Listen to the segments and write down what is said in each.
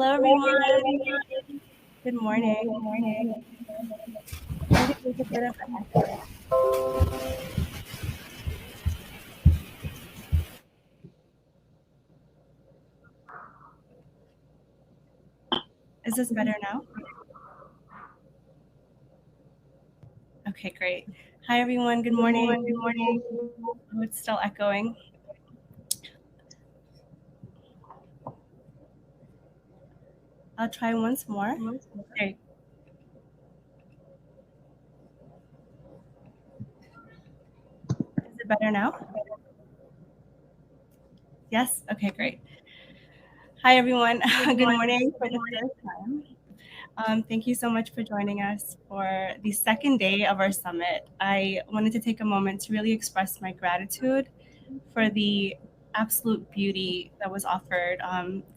Hello, everyone. Good morning. Maybe there's a bit of an echo. Is this better now? Okay, great. Hi, everyone. Good morning. Oh, it's still echoing. I'll try once more. There. Is it better now? Yes? Okay, great. Hi, everyone. Good morning for the first time. Thank you so much for joining us for the second day of our summit. I wanted to take a moment to really express my gratitude for the absolute beauty that was offered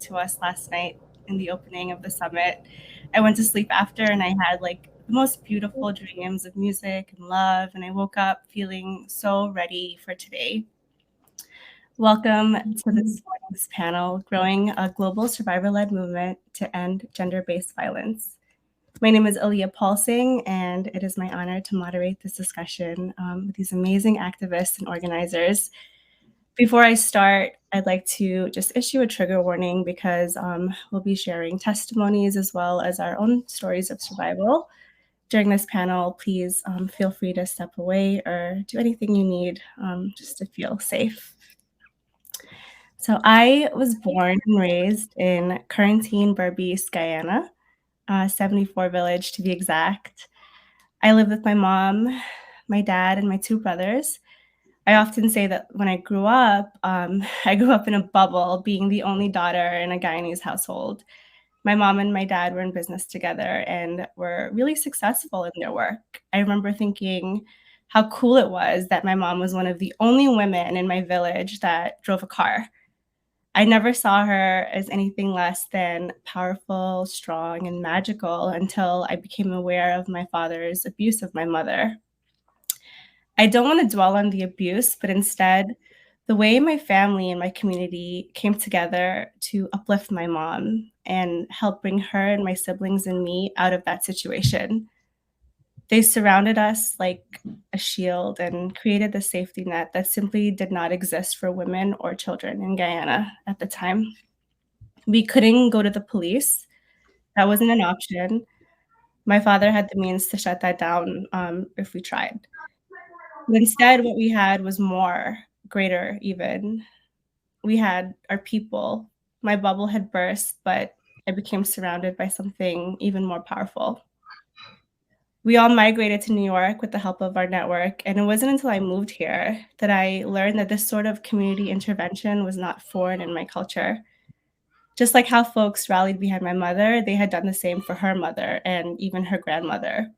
to us last night in the opening of the summit. I went to sleep after and I had like the most beautiful dreams of music and love, and I woke up feeling so ready for today. Welcome to this morning's panel, Growing a Global Survivor-Led Movement to End Gender-Based Violence. My name is Aliyah Paulsingh, and it is my honor to moderate this discussion with these amazing activists and organizers. Before I start, I'd like to just issue a trigger warning because we'll be sharing testimonies as well as our own stories of survival. During this panel, please feel free to step away or do anything you need just to feel safe. So I was born and raised in Quarantine, Barbies, Guyana, 74 village to be exact. I live with my mom, my dad, and my two brothers. I often say that when I grew up in a bubble, being the only daughter in a Guyanese household. My mom and my dad were in business together and were really successful in their work. I remember thinking how cool it was that my mom was one of the only women in my village that drove a car. I never saw her as anything less than powerful, strong, and magical until I became aware of my father's abuse of my mother. I don't want to dwell on the abuse, but instead, the way my family and my community came together to uplift my mom and help bring her and my siblings and me out of that situation. They surrounded us like a shield and created the safety net that simply did not exist for women or children in Guyana at the time. We couldn't go to the police. That wasn't an option. My father had the means to shut that down if we tried. But instead, what we had was more, greater even. We had our people. My bubble had burst, but I became surrounded by something even more powerful. We all migrated to New York with the help of our network, and it wasn't until I moved here that I learned that this sort of community intervention was not foreign in my culture. Just like how folks rallied behind my mother, they had done the same for her mother and even her grandmother.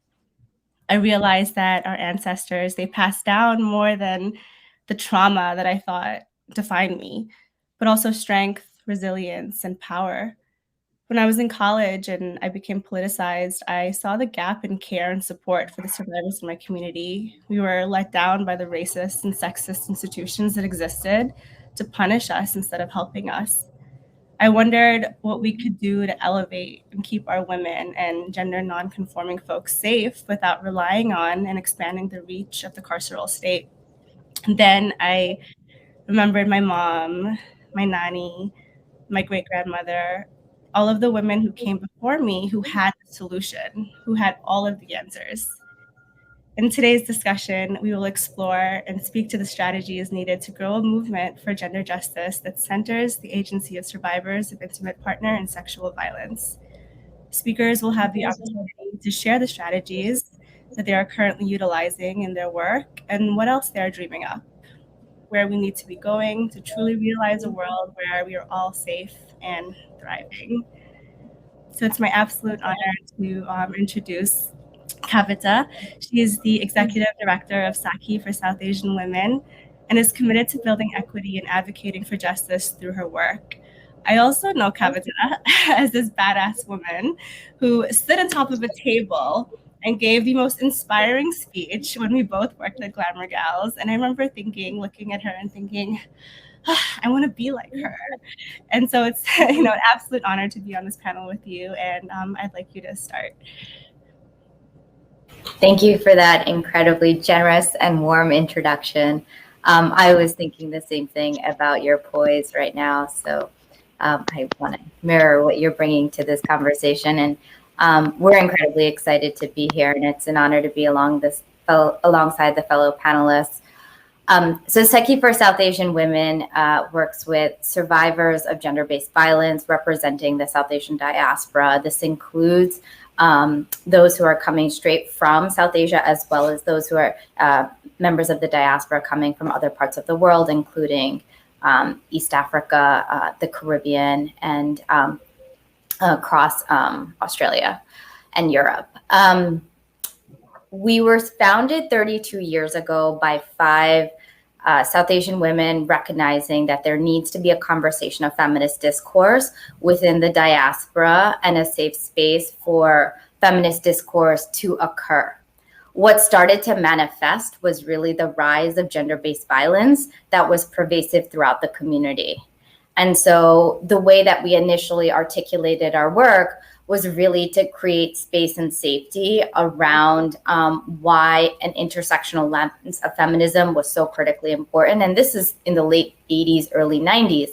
I realized that our ancestors, they passed down more than the trauma that I thought defined me, but also strength, resilience, and power. When I was in college and I became politicized, I saw the gap in care and support for the survivors in my community. We were let down by the racist and sexist institutions that existed to punish us instead of helping us. I wondered what we could do to elevate and keep our women and gender nonconforming folks safe without relying on and expanding the reach of the carceral state. And then I remembered my mom, my nanny, my great-grandmother, all of the women who came before me who had the solution, who had all of the answers. In today's discussion, we will explore and speak to the strategies needed to grow a movement for gender justice that centers the agency of survivors of intimate partner and sexual violence. Speakers will have the opportunity to share the strategies that they are currently utilizing in their work and what else they are dreaming up, where we need to be going to truly realize a world where we are all safe and thriving. So it's my absolute honor to introduce Kavita. She is the executive director of SAKHI for South Asian women and is committed to building equity and advocating for justice through her work. I also know Kavita as this badass woman who stood on top of a table and gave the most inspiring speech when we both worked at Glamour Gals. And I remember looking at her and thinking, I want to be like her. And so it's an absolute honor to be on this panel with you. And I'd like you to start. Thank you for that incredibly generous and warm introduction. I was thinking the same thing about your poise right now. So I want to mirror what you're bringing to this conversation. And we're incredibly excited to be here. And it's an honor to be alongside the fellow panelists. So SAKHI for South Asian Women works with survivors of gender-based violence representing the South Asian diaspora. This includes those who are coming straight from South Asia, as well as those who are members of the diaspora coming from other parts of the world, including East Africa, the Caribbean, and across Australia and Europe. We were founded 32 years ago by 5 South Asian women recognizing that there needs to be a conversation of feminist discourse within the diaspora and a safe space for feminist discourse to occur. What started to manifest was really the rise of gender-based violence that was pervasive throughout the community. And so the way that we initially articulated our work was really to create space and safety around why an intersectional lens of feminism was so critically important. And this is in the late 80s, early 90s.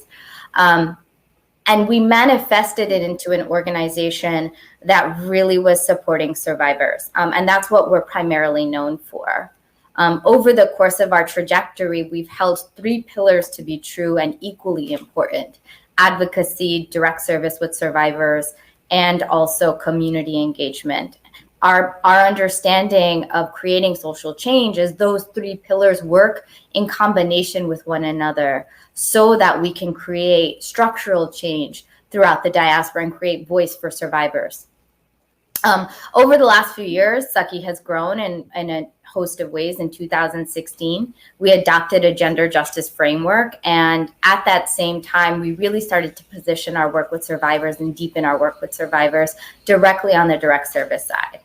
And we manifested it into an organization that really was supporting survivors. And that's what we're primarily known for. Over the course of our trajectory, we've held 3 pillars to be true and equally important: advocacy, direct service with survivors, and also community engagement. Our understanding of creating social change is those 3 pillars work in combination with one another so that we can create structural change throughout the diaspora and create voice for survivors. Over the last few years, SAKHI has grown in a host of ways. In 2016, we adopted a gender justice framework. And at that same time, we really started to position our work with survivors and deepen our work with survivors directly on the direct service side.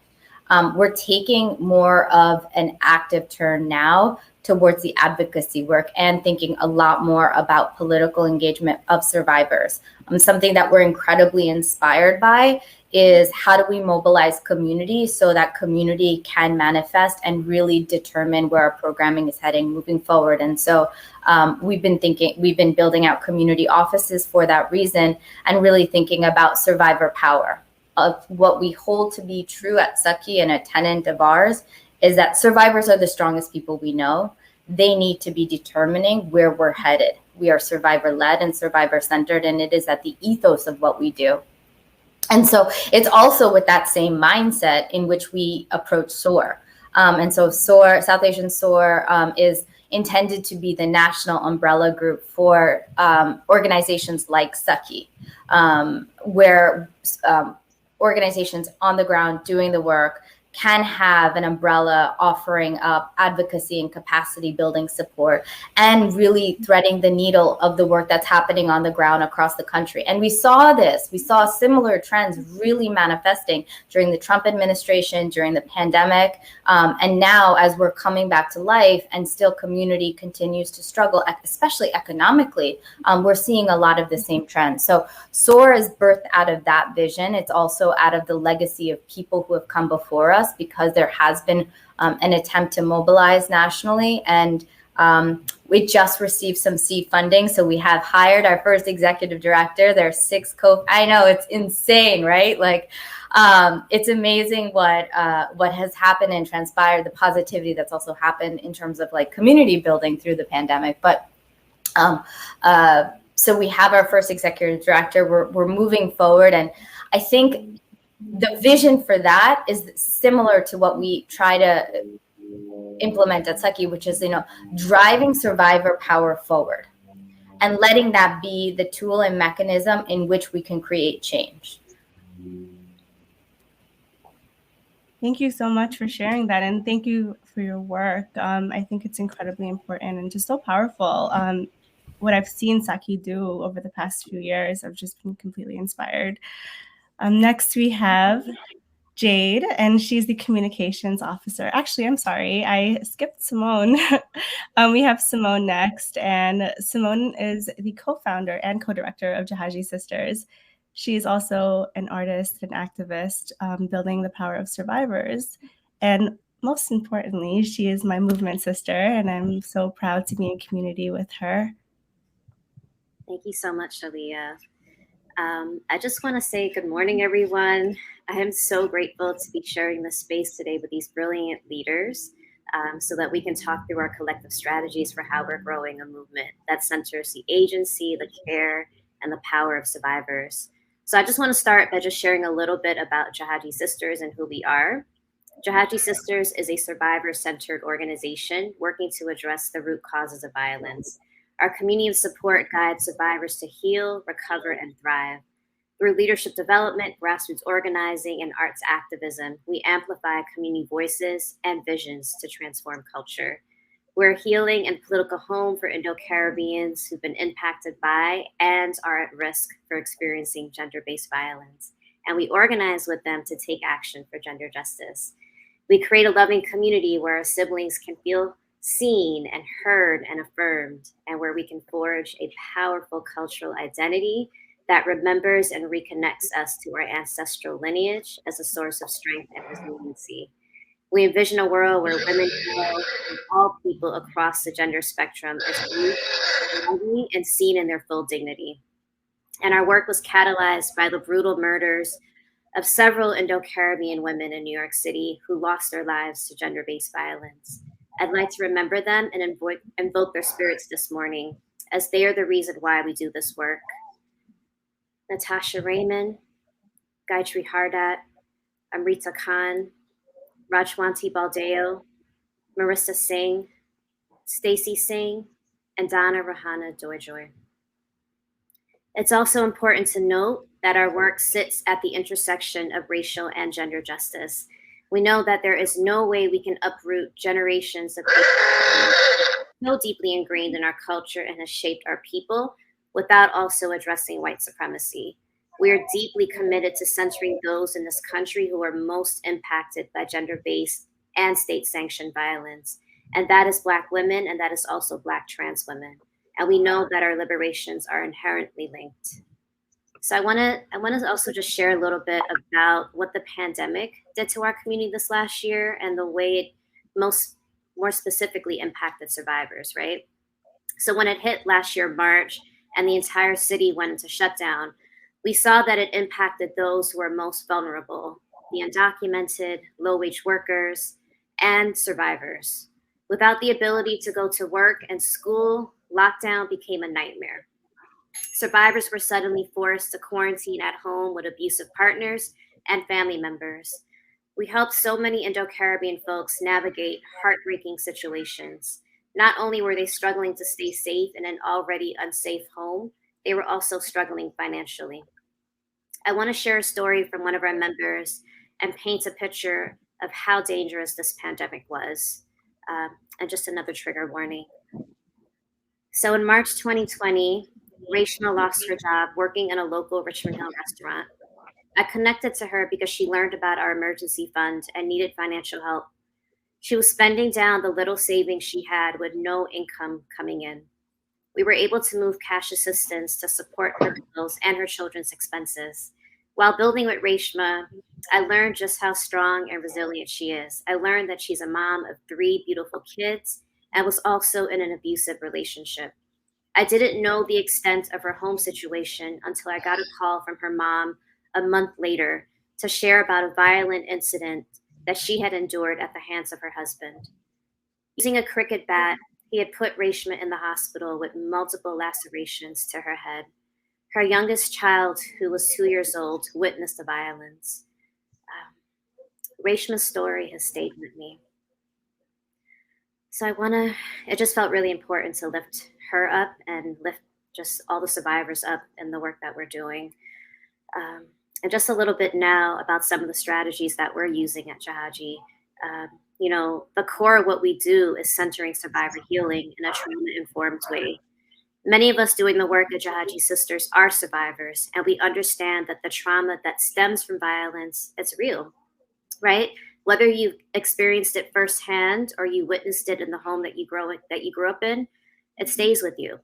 We're taking more of an active turn now towards the advocacy work and thinking a lot more about political engagement of survivors. Something that we're incredibly inspired by is how do we mobilize community so that community can manifest and really determine where our programming is heading moving forward. And so we've been building out community offices for that reason and really thinking about survivor power. Of what we hold to be true at SAKHI and a tenet of ours is that survivors are the strongest people we know. They need to be determining where we're headed. We are survivor-led and survivor-centered, and it is at the ethos of what we do. And so it's also with that same mindset in which we approach SOAR. And so SOAR, South Asian SOAR, is intended to be the national umbrella group for organizations like SAKHI, where organizations on the ground doing the work can have an umbrella offering up advocacy and capacity building support and really threading the needle of the work that's happening on the ground across the country. And we saw similar trends really manifesting during the Trump administration, during the pandemic. And now as we're coming back to life and still community continues to struggle, especially economically, we're seeing a lot of the same trends. So SOAR is birthed out of that vision. It's also out of the legacy of people who have come before us, because there has been an attempt to mobilize nationally, and we just received some seed funding. So we have hired our first executive director. There are 6 I know, it's insane, right? Like, it's amazing what has happened and transpired, the positivity that's also happened in terms of like community building through the pandemic. But so we have our first executive director. We're moving forward, and I think the vision for that is similar to what we try to implement at SAKHI, which is, driving survivor power forward and letting that be the tool and mechanism in which we can create change. Thank you so much for sharing that. And thank you for your work. I think it's incredibly important and just so powerful. What I've seen SAKHI do over the past few years, I've just been completely inspired. Next, we have Jade, and she's the communications officer. Actually, I'm sorry, I skipped Simone. We have Simone next, and Simone is the co-founder and co-director of Jahajee Sisters. She's also an artist and activist, building the power of survivors. And most importantly, she is my movement sister, and I'm so proud to be in community with her. Thank you so much, Aliyah. I just want to say good morning, everyone. I am so grateful to be sharing this space today with these brilliant leaders so that we can talk through our collective strategies for how we're growing a movement that centers the agency, the care, and the power of survivors. So I just want to start by just sharing a little bit about Jahajee Sisters and who we are. Jahajee Sisters is a survivor-centered organization working to address the root causes of violence. Our community of support guides survivors to heal, recover, and thrive. Through leadership development, grassroots organizing, and arts activism, we amplify community voices and visions to transform culture. We're a healing and political home for Indo-Caribbeans who've been impacted by and are at risk for experiencing gender-based violence. And we organize with them to take action for gender justice. We create a loving community where our siblings can feel seen and heard and affirmed, and where we can forge a powerful cultural identity that remembers and reconnects us to our ancestral lineage as a source of strength and resiliency. We envision a world where women and all people across the gender spectrum is loving and seen in their full dignity. And our work was catalyzed by the brutal murders of several Indo-Caribbean women in New York City who lost their lives to gender-based violence. I'd like to remember them and invoke their spirits this morning, as they are the reason why we do this work. Natasha Raymond, Gayatri Hardat, Amrita Khan, Rajwanti Baldeo, Marissa Singh, Stacy Singh, and Donna Rahana Doyjoy. It's also important to note that our work sits at the intersection of racial and gender justice. We know that there is no way we can uproot generations of so deeply ingrained in our culture and has shaped our people without also addressing white supremacy. We are deeply committed to centering those in this country who are most impacted by gender-based and state-sanctioned violence. And that is Black women, and that is also Black trans women. And we know that our liberations are inherently linked. So I want to also just share a little bit about what the pandemic did to our community this last year and the way it more specifically impacted survivors, right? So when it hit last year, March, and the entire city went into shutdown, we saw that it impacted those who are most vulnerable, the undocumented, low-wage workers, and survivors. Without the ability to go to work and school, lockdown became a nightmare. Survivors were suddenly forced to quarantine at home with abusive partners and family members. We helped so many Indo-Caribbean folks navigate heartbreaking situations. Not only were they struggling to stay safe in an already unsafe home, they were also struggling financially. I want to share a story from one of our members and paint a picture of how dangerous this pandemic was. And just another trigger warning. So in March 2020, Reshma lost her job working in a local Richmond Hill restaurant. I connected to her because she learned about our emergency fund and needed financial help. She was spending down the little savings she had with no income coming in. We were able to move cash assistance to support her bills and her children's expenses. While building with Reshma, I learned just how strong and resilient she is. I learned that she's a mom of 3 beautiful kids and was also in an abusive relationship. I didn't know the extent of her home situation until I got a call from her mom a month later to share about a violent incident that she had endured at the hands of her husband. Using a cricket bat, he had put Reshma in the hospital with multiple lacerations to her head. Her youngest child, who was 2 years old, witnessed the violence. Reshma's story has stayed with me. So it just felt really important to lift her up and lift just all the survivors up in the work that we're doing. And just a little bit now about some of the strategies that we're using at Jahajee. The core of what we do is centering survivor healing in a trauma-informed way. Many of us doing the work at Jahajee Sisters are survivors, and we understand that the trauma that stems from violence is real. right? Whether you experienced it firsthand or you witnessed it in the home that you grew up in, it stays with you.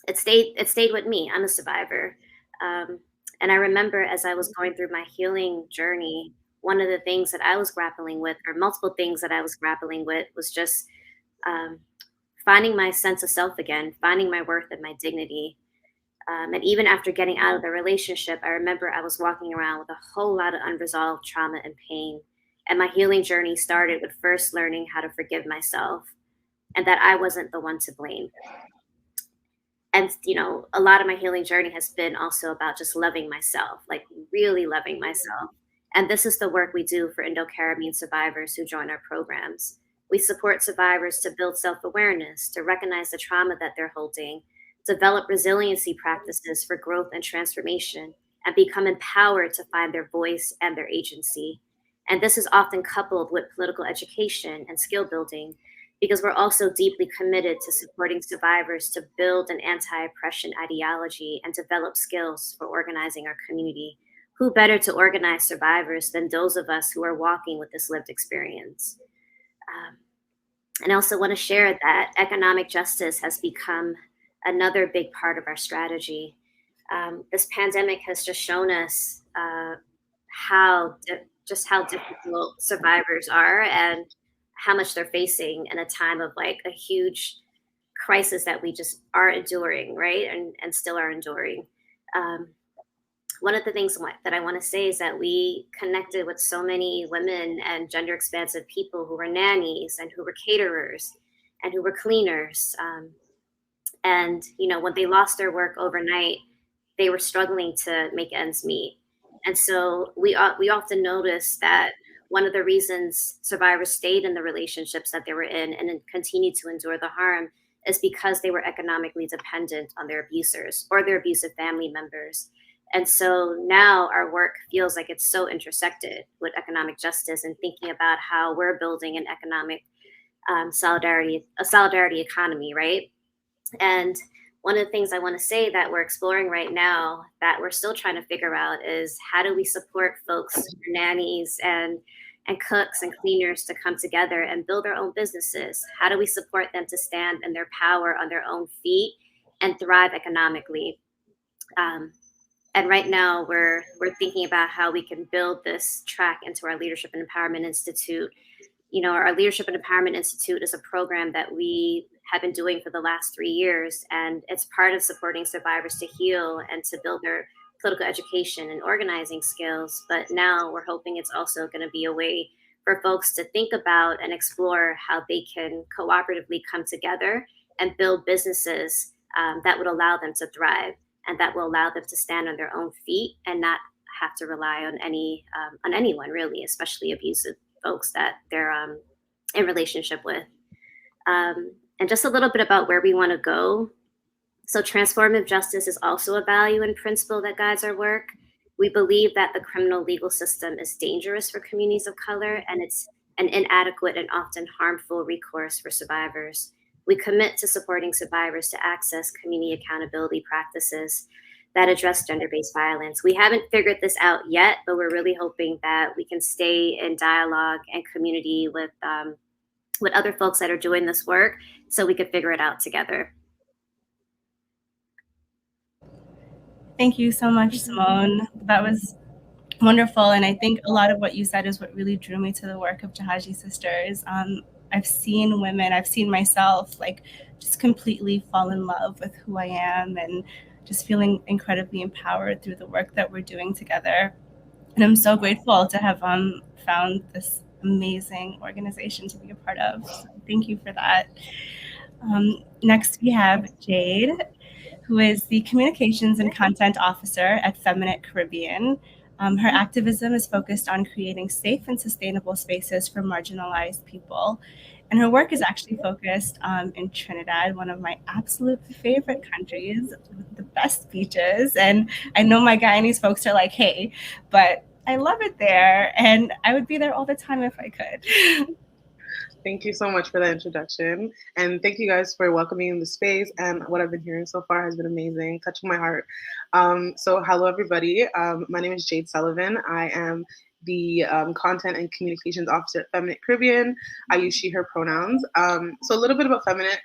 It stayed with me. I'm a survivor. And I remember as I was going through my healing journey, one of the things that I was grappling with, or multiple things that I was grappling with, was just um, finding my sense of self again, finding my worth and my dignity. And even after getting out of the relationship, I remember I was walking around with a whole lot of unresolved trauma and pain. And my healing journey started with first learning how to forgive myself and that I wasn't the one to blame. And, a lot of my healing journey has been also about just loving myself, like really loving myself. And this is the work we do for Indo-Caribbean survivors who join our programs. We support survivors to build self-awareness, to recognize the trauma that they're holding, develop resiliency practices for growth and transformation, and become empowered to find their voice and their agency. And this is often coupled with political education and skill building, because we're also deeply committed to supporting survivors to build an anti-oppression ideology and develop skills for organizing our community. Who better to organize survivors than those of us who are walking with this lived experience? And I also want to share that economic justice has become another big part of our strategy. This pandemic has just shown us how difficult survivors are and how much they're facing in a time of like a huge crisis that we just are enduring, right? And still are enduring. One of the things that I want to say is that we connected with so many women and gender expansive people who were nannies and who were caterers and who were cleaners. And, when they lost their work overnight, they were struggling to make ends meet. And so we often notice that one of the reasons survivors stayed in the relationships that they were in and continued to endure the harm is because they were economically dependent on their abusers or their abusive family members. And so now our work feels like it's so intersected with economic justice and thinking about how we're building an economic a solidarity economy, right? And one of the things I want to say that we're exploring right now that we're still trying to figure out is how do we support folks, nannies and cooks and cleaners to come together and build their own businesses? How do we support them to stand in their power on their own feet and thrive economically? And right now we're thinking about how we can build this track into our Leadership and Empowerment Institute. Our Leadership and Empowerment Institute is a program that we have been doing for the last 3 years, and it's part of supporting survivors to heal and to build their political education and organizing skills. But now we're hoping it's also going to be a way for folks to think about and explore how they can cooperatively come together and build businesses that would allow them to thrive and that will allow them to stand on their own feet and not have to rely on anyone really, especially abusive folks that they're in relationship with. And just a little bit about where we want to go. So transformative justice is also a value and principle that guides our work. We believe that the criminal legal system is dangerous for communities of color, and it's an inadequate and often harmful recourse for survivors. We commit to supporting survivors to access community accountability practices that address gender-based violence. We haven't figured this out yet, but we're really hoping that we can stay in dialogue and community with other folks that are doing this work so we could figure it out together. Thank you so much, Simone. That was wonderful. And I think a lot of what you said is what really drew me to the work of Jahajee Sisters. I've seen women, I've seen myself like just completely fall in love with who I am and just feeling incredibly empowered through the work that we're doing together. And I'm so grateful to have found this amazing organization to be a part of. So thank you for that. Next, we have Jade, who is the Communications and Content Officer at Feminitt Caribbean. Her activism is focused on creating safe and sustainable spaces for marginalized people. And her work is actually focused in Trinidad, one of my absolute favorite countries with the best beaches. And I know my Guyanese folks are like, hey, but I love it there. And I would be there all the time if I could. Thank you so much for that introduction. And thank you guys for welcoming me in the space. And what I've been hearing so far has been amazing, touching my heart. So hello, everybody. My name is Jade Sullivan. I am the Content and Communications Officer at Feminitt Caribbean. I use she, her pronouns. So a little bit about Feminitt.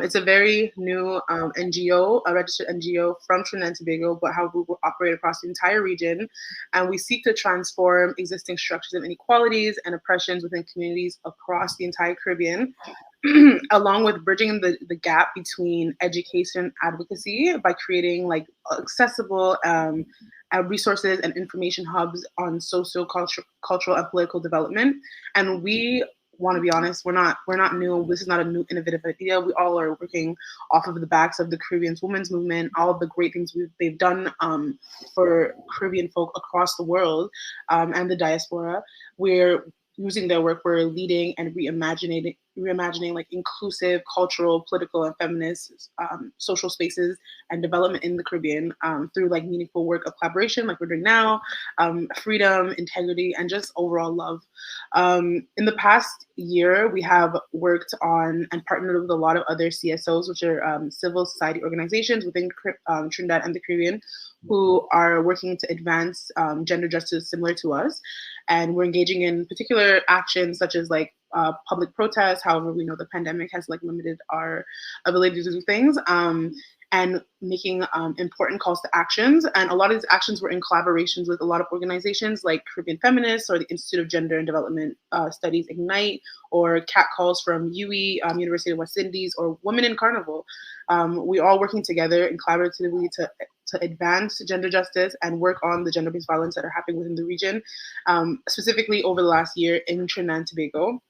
It's a very new NGO, a registered NGO from Trinidad and Tobago, but how we operate across the entire region. And we seek to transform existing structures of inequalities and oppressions within communities across the entire Caribbean, along with bridging the gap between education and advocacy by creating like accessible resources and information hubs on cultural and political development. And we want to be honest, we're not new. This is not a new innovative idea. We all are working off of the backs of the Caribbean women's movement, all of the great things they've done for Caribbean folk across the world and the diaspora. We're using their work, we're leading and reimagining like inclusive cultural, political, and feminist social spaces and development in the Caribbean through like meaningful work of collaboration like we're doing now, freedom, integrity, and just overall love. In the past year, we have worked on and partnered with a lot of other CSOs, which are civil society organizations within Trinidad and the Caribbean, who are working to advance gender justice similar to us. And we're engaging in particular actions such as like public protests. However, we know the pandemic has like limited our ability to do things, and making important calls to actions. And a lot of these actions were in collaborations with a lot of organizations like Caribbean Feminists or the Institute of Gender and Development Studies, INCITE, or CAT calls from UE, University of West Indies, or Women in Carnival. We're all working together and collaboratively to advance gender justice and work on the gender-based violence that are happening within the region, specifically over the last year in Trinidad and Tobago.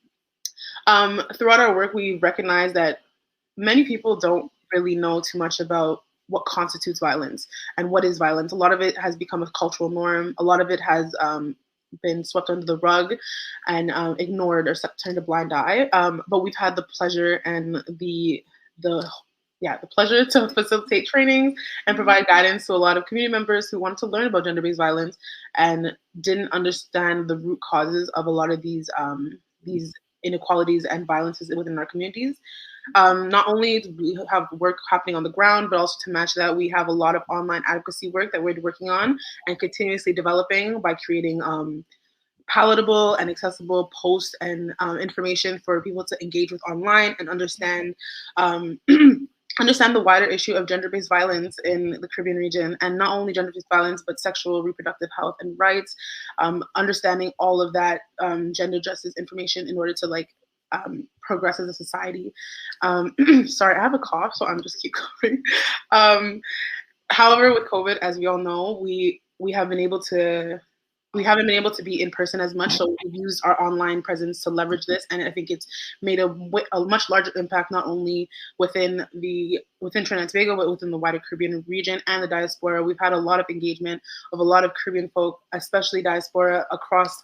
Throughout our work, we recognize that many people don't really know too much about what constitutes violence and what is violence. A lot of it has become a cultural norm. A lot of it has been swept under the rug and ignored or turned a blind eye. But we've had the pleasure and the pleasure to facilitate trainings and provide guidance to a lot of community members who want to learn about gender-based violence and didn't understand the root causes of a lot of these inequalities and violences within our communities. Not only do we have work happening on the ground, but also to match that, we have a lot of online advocacy work that we're working on and continuously developing by creating palatable and accessible posts and information for people to engage with online and understand understand the wider issue of gender-based violence in the Caribbean region, and not only gender-based violence, but sexual reproductive health and rights, understanding all of that gender justice information in order to like progress as a society. Sorry, I have a cough, so I'm just keep going. However, with COVID, as we all know, we haven't been able to be in person as much, so we've used our online presence to leverage this, and I think it's made a much larger impact not only within Trinidad and Tobago, but within the wider Caribbean region and the diaspora. We've had a lot of engagement of a lot of Caribbean folk, especially diaspora, across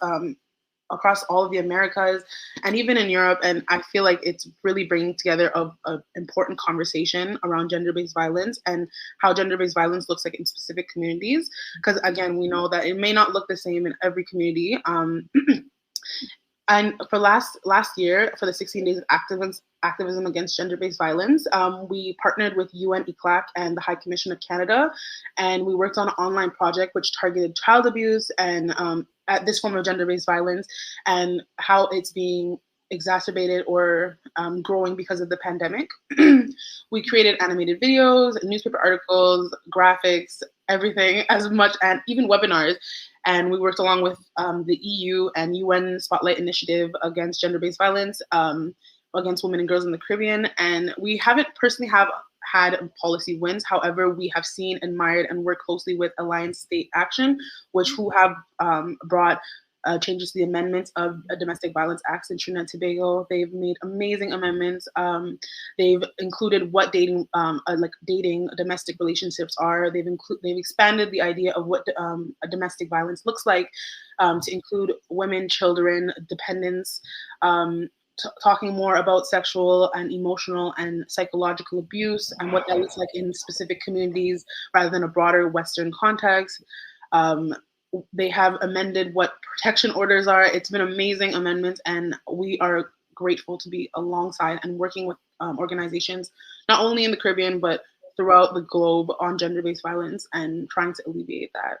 all of the Americas and even in Europe. And I feel like it's really bringing together an important conversation around gender-based violence and how gender-based violence looks like in specific communities. Because again, we know that it may not look the same in every community. And for last year, for the 16 days of activism against gender-based violence, we partnered with UN ICLAC and the High Commission of Canada, and we worked on an online project which targeted child abuse and at this form of gender-based violence and how it's being exacerbated or growing because of the pandemic. We created animated videos, newspaper articles, graphics, everything as much, and even webinars. And we worked along with the EU and UN Spotlight Initiative against gender-based violence against women and girls in the Caribbean. And we haven't personally had policy wins. However, we have seen, admired, and worked closely with Alliance State Action, who have brought changes to the amendments of Domestic Violence Acts in Trinidad and Tobago. They've made amazing amendments. They've included what dating domestic relationships are. They've expanded the idea of what a domestic violence looks like to include women, children, dependents, talking more about sexual and emotional and psychological abuse and what that looks like in specific communities rather than a broader Western context. They have amended what protection orders are. It's been amazing amendments, and we are grateful to be alongside and working with organizations, not only in the Caribbean, but throughout the globe on gender-based violence and trying to alleviate that.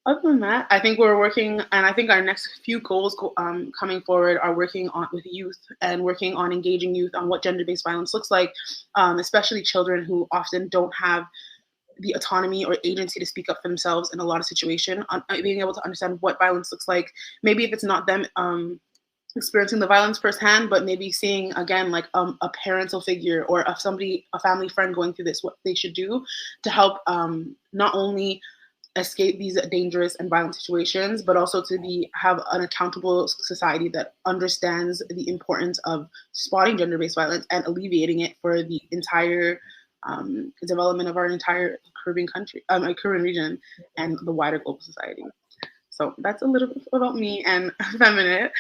Other than that, I think we're working, and I think our next few goals coming forward are working on with youth and working on engaging youth on what gender-based violence looks like, especially children who often don't have the autonomy or agency to speak up for themselves in a lot of situations, being able to understand what violence looks like. Maybe if it's not them experiencing the violence firsthand, but maybe seeing again like a parental figure or a family friend going through this, what they should do to help not only escape these dangerous and violent situations, but also to have an accountable society that understands the importance of spotting gender-based violence and alleviating it for the entire development of our entire Caribbean Caribbean region and the wider global society. So that's a little bit about me and Feminitt.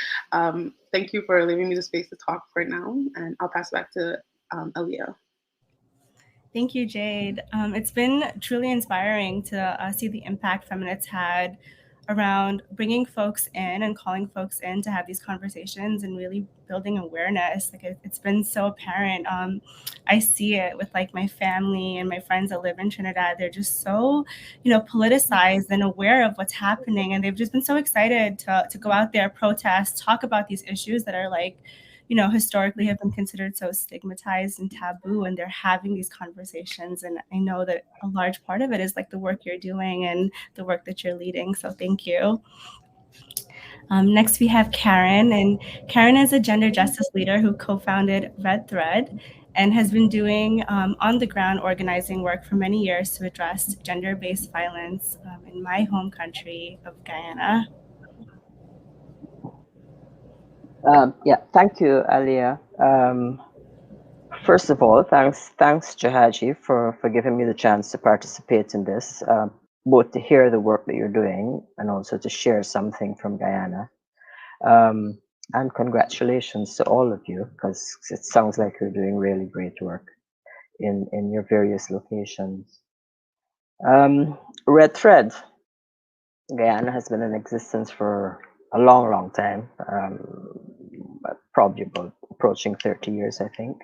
Thank you for leaving me the space to talk right now, and I'll pass it back to Aliyah. Thank you, Jade. It's been truly inspiring to see the impact Feminitt's had around bringing folks in and calling folks in to have these conversations and really building awareness. Like it's been so apparent. I see it with like my family and my friends that live in Trinidad. They're just so, politicized and aware of what's happening, and they've just been so excited to go out there, protest, talk about these issues that are like, historically have been considered so stigmatized and taboo, and they're having these conversations. And I know that a large part of it is like the work you're doing and the work that you're leading. So thank you. Next, we have Karen, and Karen is a gender justice leader who co-founded Red Thread and has been doing on-the-ground organizing work for many years to address gender-based violence in my home country of Guyana. Yeah, thank you, Aliyah. First of all, thanks Jahajee for giving me the chance to participate in this, both to hear the work that you're doing and also to share something from Guyana. And congratulations to all of you, because it sounds like you're doing really great work in your various locations. Red Thread, Guyana has been in existence for a long time, probably about approaching 30 years, I think.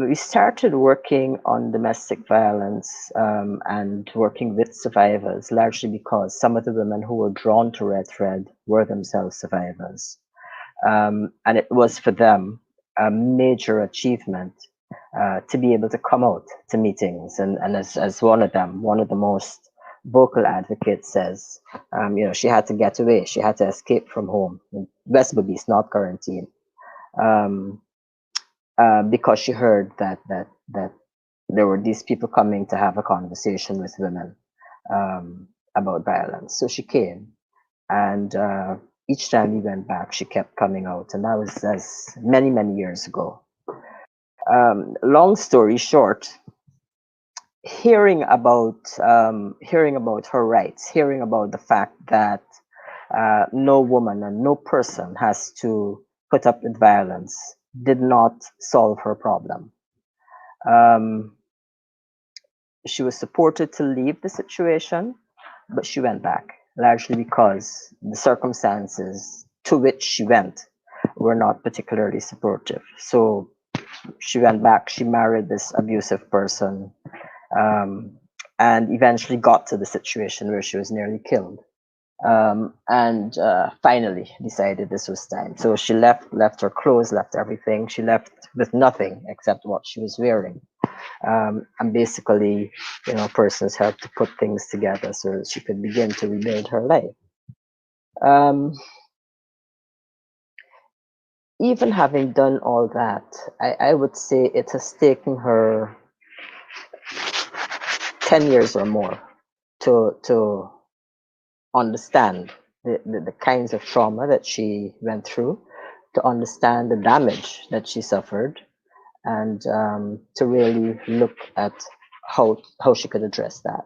We started working on domestic violence and working with survivors, largely because some of the women who were drawn to Red Thread were themselves survivors. And it was for them a major achievement to be able to come out to meetings. And as one of the most vocal advocates says, she had to get away. She had to escape from home. West Bobby's not quarantine. Because she heard that there were these people coming to have a conversation with women about violence. So she came, and each time we went back, she kept coming out, and that was as many years ago. Long story short, hearing about her rights, hearing about the fact that no woman and no person has to put up with violence did not solve her problem. She was supported to leave the situation, but she went back, largely because the circumstances to which she went were not particularly supportive. So she went back, she married this abusive person, and eventually got to the situation where she was nearly killed. And finally decided this was time. So she left her clothes, left everything. She left with nothing except what she was wearing. And basically, persons helped to put things together so that she could begin to rebuild her life. Even having done all that, I would say it has taken her 10 years or more to understand the kinds of trauma that she went through, to understand the damage that she suffered, and to really look at how she could address that.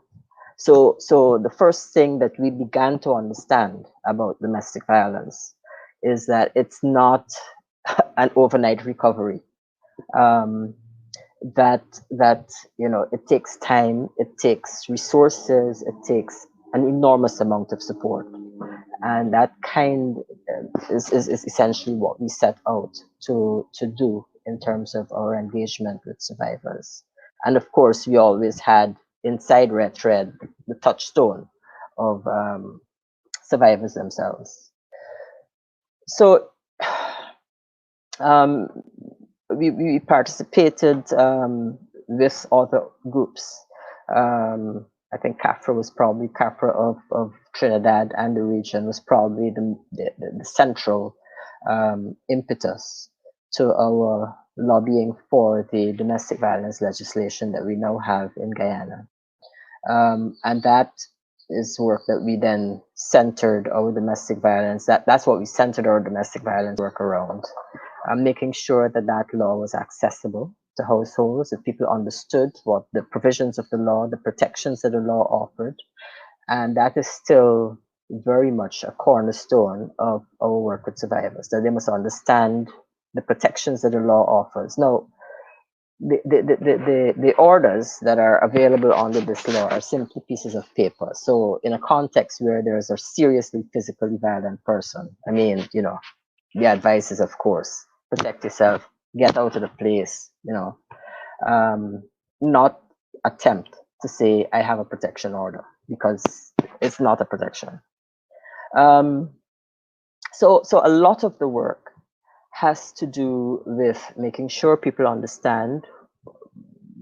So the first thing that we began to understand about domestic violence is that it's not an overnight recovery. That it takes time, it takes resources, it takes an enormous amount of support, and that kind is essentially what we set out to do in terms of our engagement with survivors. And of course, we always had inside Red Thread the touchstone survivors themselves. So we participated with other groups. I think CAFRA of Trinidad and the region was probably the central impetus to our lobbying for the domestic violence legislation that we now have in Guyana. And that is work that we then centered our domestic violence. That's what we centered our domestic violence work around. Making sure that that law was accessible to households, that people understood what the provisions of the law, the protections that the law offered. And that is still very much a cornerstone of our work with survivors, that they must understand the protections that the law offers. Now, the orders that are available under this law are simply pieces of paper. So in a context where there is a seriously physically violent person, I mean, you know, the advice is, of course, protect yourself, get out of the place, you know, not attempt to say, I have a protection order, because it's not a protection. So a lot of the work has to do with making sure people understand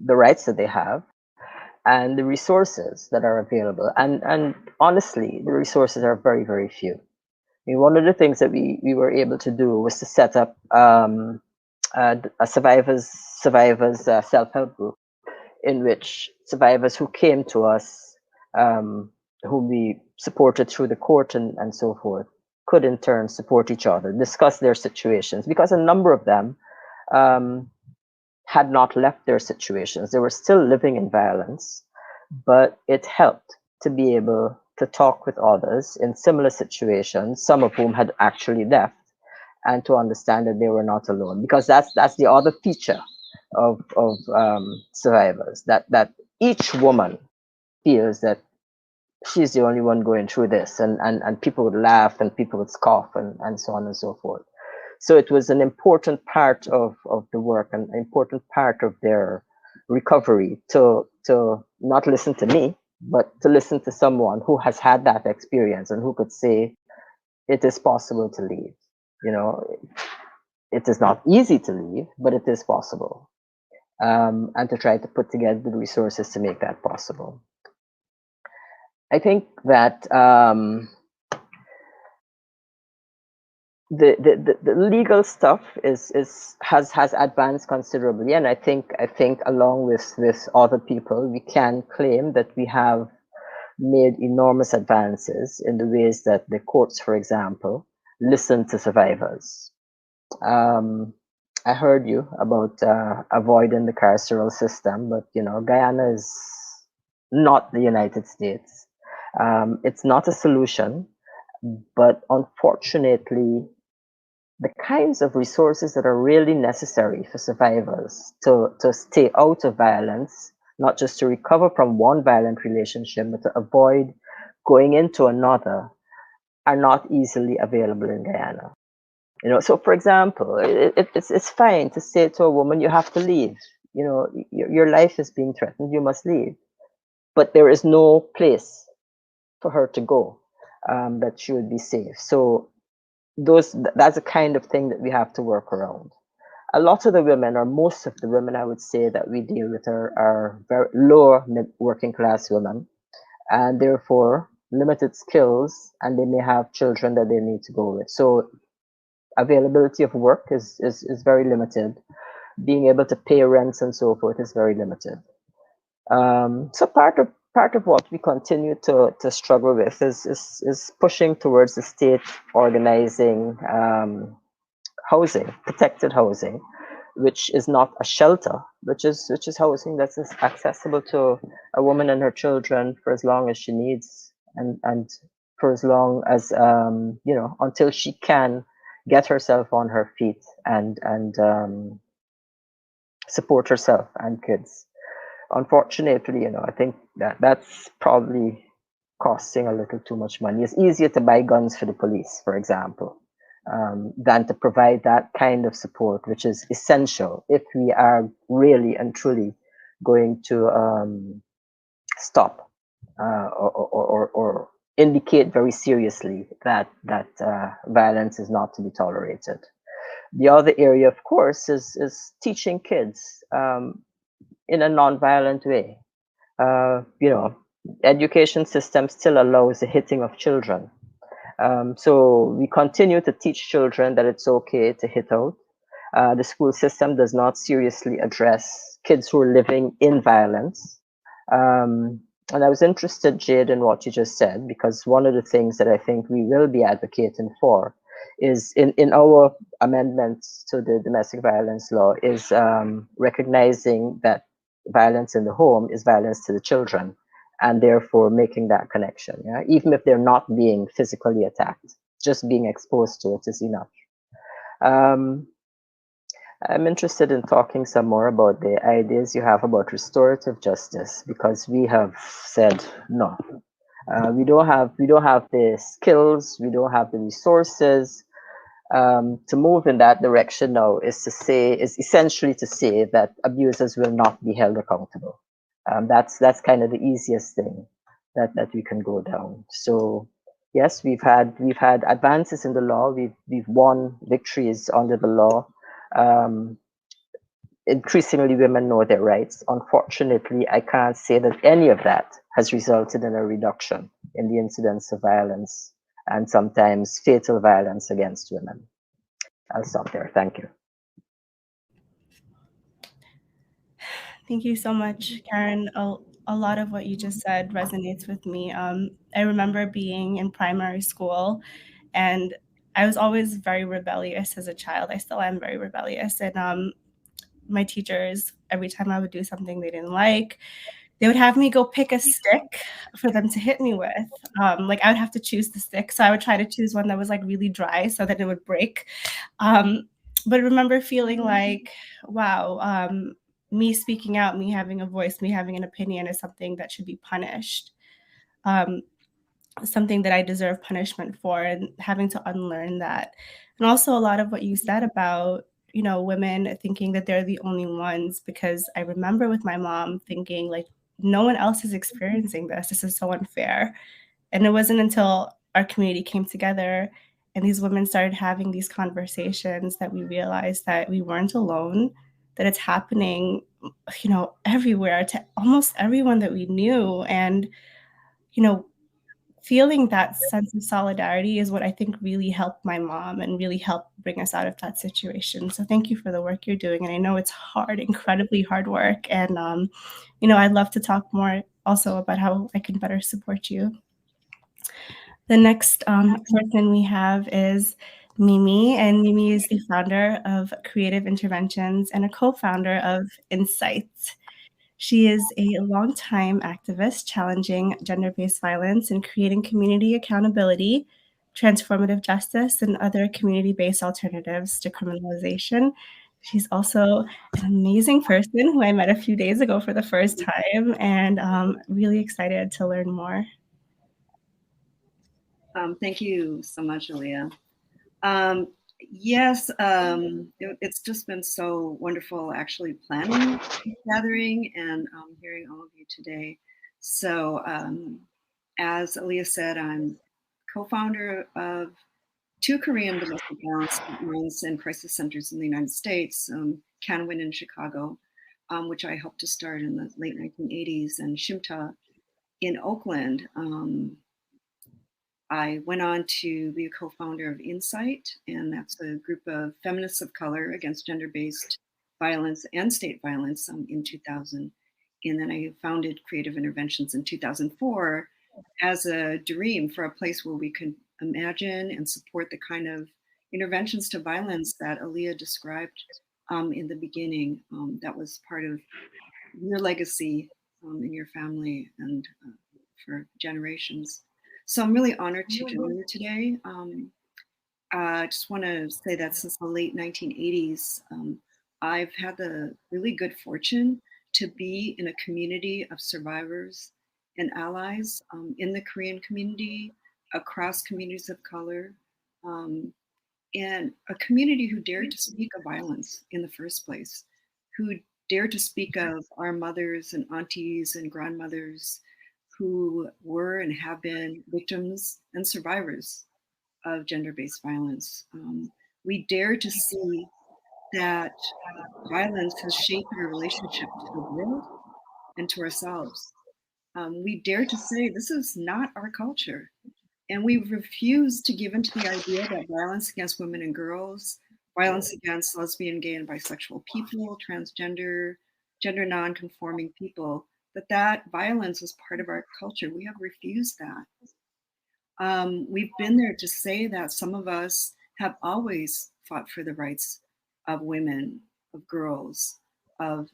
the rights that they have and the resources that are available. And honestly, the resources are very, very few. I mean, one of the things that we were able to do was to set up a survivors self-help group, in which survivors who came to us, whom we supported through the court and so forth, could in turn support each other, discuss their situations, because a number of them had not left their situations. They were still living in violence, but it helped to be able to talk with others in similar situations, some of whom had actually left, and to understand that they were not alone. Because that's the other feature of survivors, that each woman feels that she's the only one going through this, and people would laugh and people would scoff and so on and so forth. So it was an important part of the work, an important part of their recovery to not listen to me, but to listen to someone who has had that experience and who could say, it is possible to leave. You know, it is not easy to leave, but it is possible. And to try to put together the resources to make that possible. I think that the legal stuff has advanced considerably, and I think along with other people, we can claim that we have made enormous advances in the ways that the courts, for example, listen to survivors. I heard you about avoiding the carceral system, but you know, Guyana is not the United States. It's not a solution, but unfortunately, the kinds of resources that are really necessary for survivors to stay out of violence, not just to recover from one violent relationship, but to avoid going into another, are not easily available in Guyana. You know, so for example, it's fine to say to a woman, you have to leave. You know, your life is being threatened, you must leave. But there is no place for her to go that she would be safe. So that's the kind of thing that we have to work around. A lot of the women, or most of the women, I would say, that we deal with are very lower working class women, and therefore limited skills, and they may have children that they need to go with. So availability of work is very limited. Being able to pay rents and so forth is very limited. So part of what we continue to struggle with is pushing towards the state organizing housing, protected housing, which is not a shelter, which is housing that's accessible to a woman and her children for as long as she needs, and for as long as you know, until she can get herself on her feet and support herself and kids. Unfortunately, you know, I think that's probably costing a little too much money. It's easier to buy guns for the police, for example, than to provide that kind of support, which is essential if we are really and truly going to stop or indicate very seriously that violence is not to be tolerated. The other area, of course, is teaching kids in a non-violent way. Education system still allows the hitting of children. So we continue to teach children that it's okay to hit out. The school system does not seriously address kids who are living in violence. And I was interested, Jade, in what you just said, because one of the things that I think we will be advocating for is in our amendments to the domestic violence law is recognizing that violence in the home is violence to the children, and therefore making that connection. Yeah? Even if they're not being physically attacked, just being exposed to it is enough. I'm interested in talking some more about the ideas you have about restorative justice, because we have said no. We don't have the skills, we don't have the resources to move in that direction now. Is essentially to say that abusers will not be held accountable. That's kind of the easiest thing that we can go down. So yes, we've had advances in the law. We've won victories under the law. Increasingly, women know their rights. Unfortunately, I can't say that any of that has resulted in a reduction in the incidence of violence and sometimes fatal violence against women. I'll stop there. Thank you. Thank you so much, Karen. A lot of what you just said resonates with me. I remember being in primary school, and I was always very rebellious as a child. I still am very rebellious. And my teachers, every time I would do something they didn't like, they would have me go pick a stick for them to hit me with. Like I would have to choose the stick. So I would try to choose one that was like really dry so that it would break. But I remember feeling like, wow, me speaking out, me having a voice, me having an opinion is something that should be punished. Something that I deserve punishment for, and having to unlearn that. And also a lot of what you said about, women thinking that they're the only ones, because I remember with my mom thinking like, no one else is experiencing this. This is so unfair. And it wasn't until our community came together and these women started having these conversations that we realized that we weren't alone, that it's happening, everywhere, to almost everyone that we knew. And, feeling that sense of solidarity is what I think really helped my mom and really helped bring us out of that situation. So thank you for the work you're doing. And I know it's hard, incredibly hard work. And, I'd love to talk more also about how I can better support you. The next person we have is Mimi, and Mimi is the founder of Creative Interventions and a co-founder of INCITE. She is a longtime activist challenging gender-based violence and creating community accountability, transformative justice, and other community-based alternatives to criminalization. She's also an amazing person who I met a few days ago for the first time, and really excited to learn more. Thank you so much, Aliyah. Yes, it's just been so wonderful actually planning this gathering and hearing all of you today. So as Aliyah said, I'm co-founder of 2 Korean domestic violence and crisis centers in the United States, Canwin in Chicago, which I helped to start in the late 1980s, and Shimta in Oakland. I went on to be a co-founder of INCITE, and that's a group of feminists of color against gender-based violence and state violence in 2000. And then I founded Creative Interventions in 2004 as a dream for a place where we could imagine and support the kind of interventions to violence that Aliyah described in the beginning. That was part of your legacy in your family and for generations. So I'm really honored to join you today. I just want to say that since the late 1980s, I've had the really good fortune to be in a community of survivors and allies in the Korean community, across communities of color, and a community who dared to speak of violence in the first place, who dared to speak of our mothers and aunties and grandmothers who were and have been victims and survivors of gender-based violence. We dare to see that violence has shaped our relationship to the world and to ourselves. We dare to say this is not our culture. And we refuse to give into the idea that violence against women and girls, violence against lesbian, gay, and bisexual people, transgender, gender non-conforming people, that violence is part of our culture. We have refused that. We've been there to say that some of us have always fought for the rights of women, of girls, of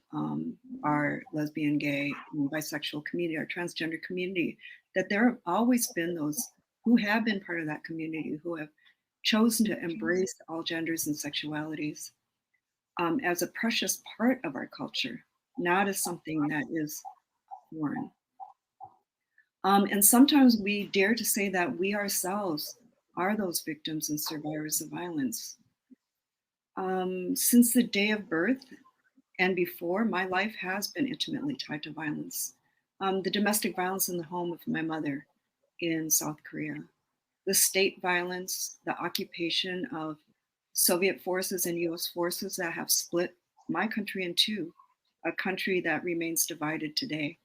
our lesbian, gay, and bisexual community, our transgender community, that there have always been those who have been part of that community, who have chosen to embrace all genders and sexualities as a precious part of our culture, not as something that is foreign. And sometimes we dare to say that we ourselves are those victims and survivors of violence. Since the day of birth and before, my life has been intimately tied to violence. The domestic violence in the home of my mother in South Korea, the state violence, the occupation of Soviet forces and US forces that have split my country in two, a country that remains divided today.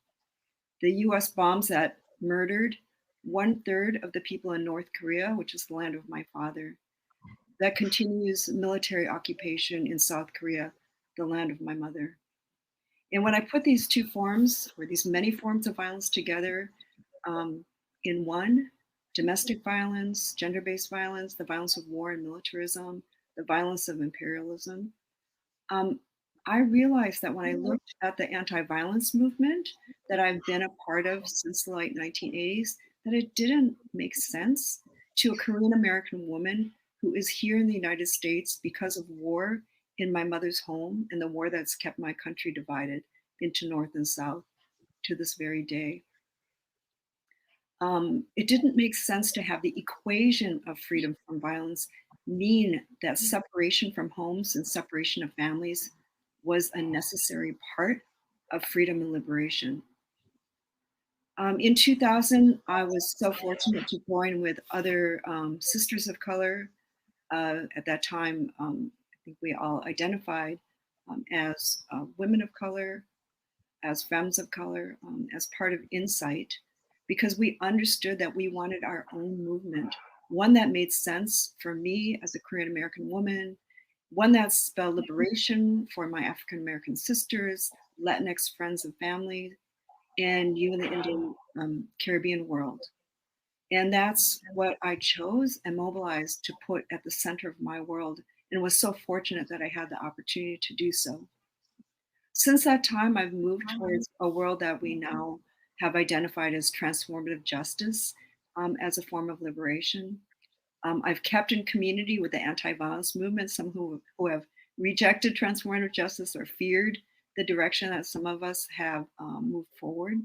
The US bombs that murdered 1/3 of the people in North Korea, which is the land of my father, that continues military occupation in South Korea, the land of my mother. And when I put these two forms, or these many forms of violence together in one, domestic violence, gender-based violence, the violence of war and militarism, the violence of imperialism, I realized that when I looked at the anti-violence movement that I've been a part of since the late 1980s, that it didn't make sense to a Korean American woman who is here in the United States because of war in my mother's home and the war that's kept my country divided into North and South to this very day. It didn't make sense to have the equation of freedom from violence mean that separation from homes and separation of families was a necessary part of freedom and liberation. In 2000, I was so fortunate to join with other sisters of color. At that time, I think we all identified as women of color, as femmes of color, as part of INCITE, because we understood that we wanted our own movement, one that made sense for me as a Korean American woman, one that spelled liberation for my African American sisters, Latinx friends and family, and you in the Indo-Caribbean world. And that's what I chose and mobilized to put at the center of my world, and was so fortunate that I had the opportunity to do so. Since that time, I've moved towards a world that we now have identified as transformative justice as a form of liberation. I've kept in community with the anti-violence movement, some who have rejected transformative justice or feared the direction that some of us have moved forward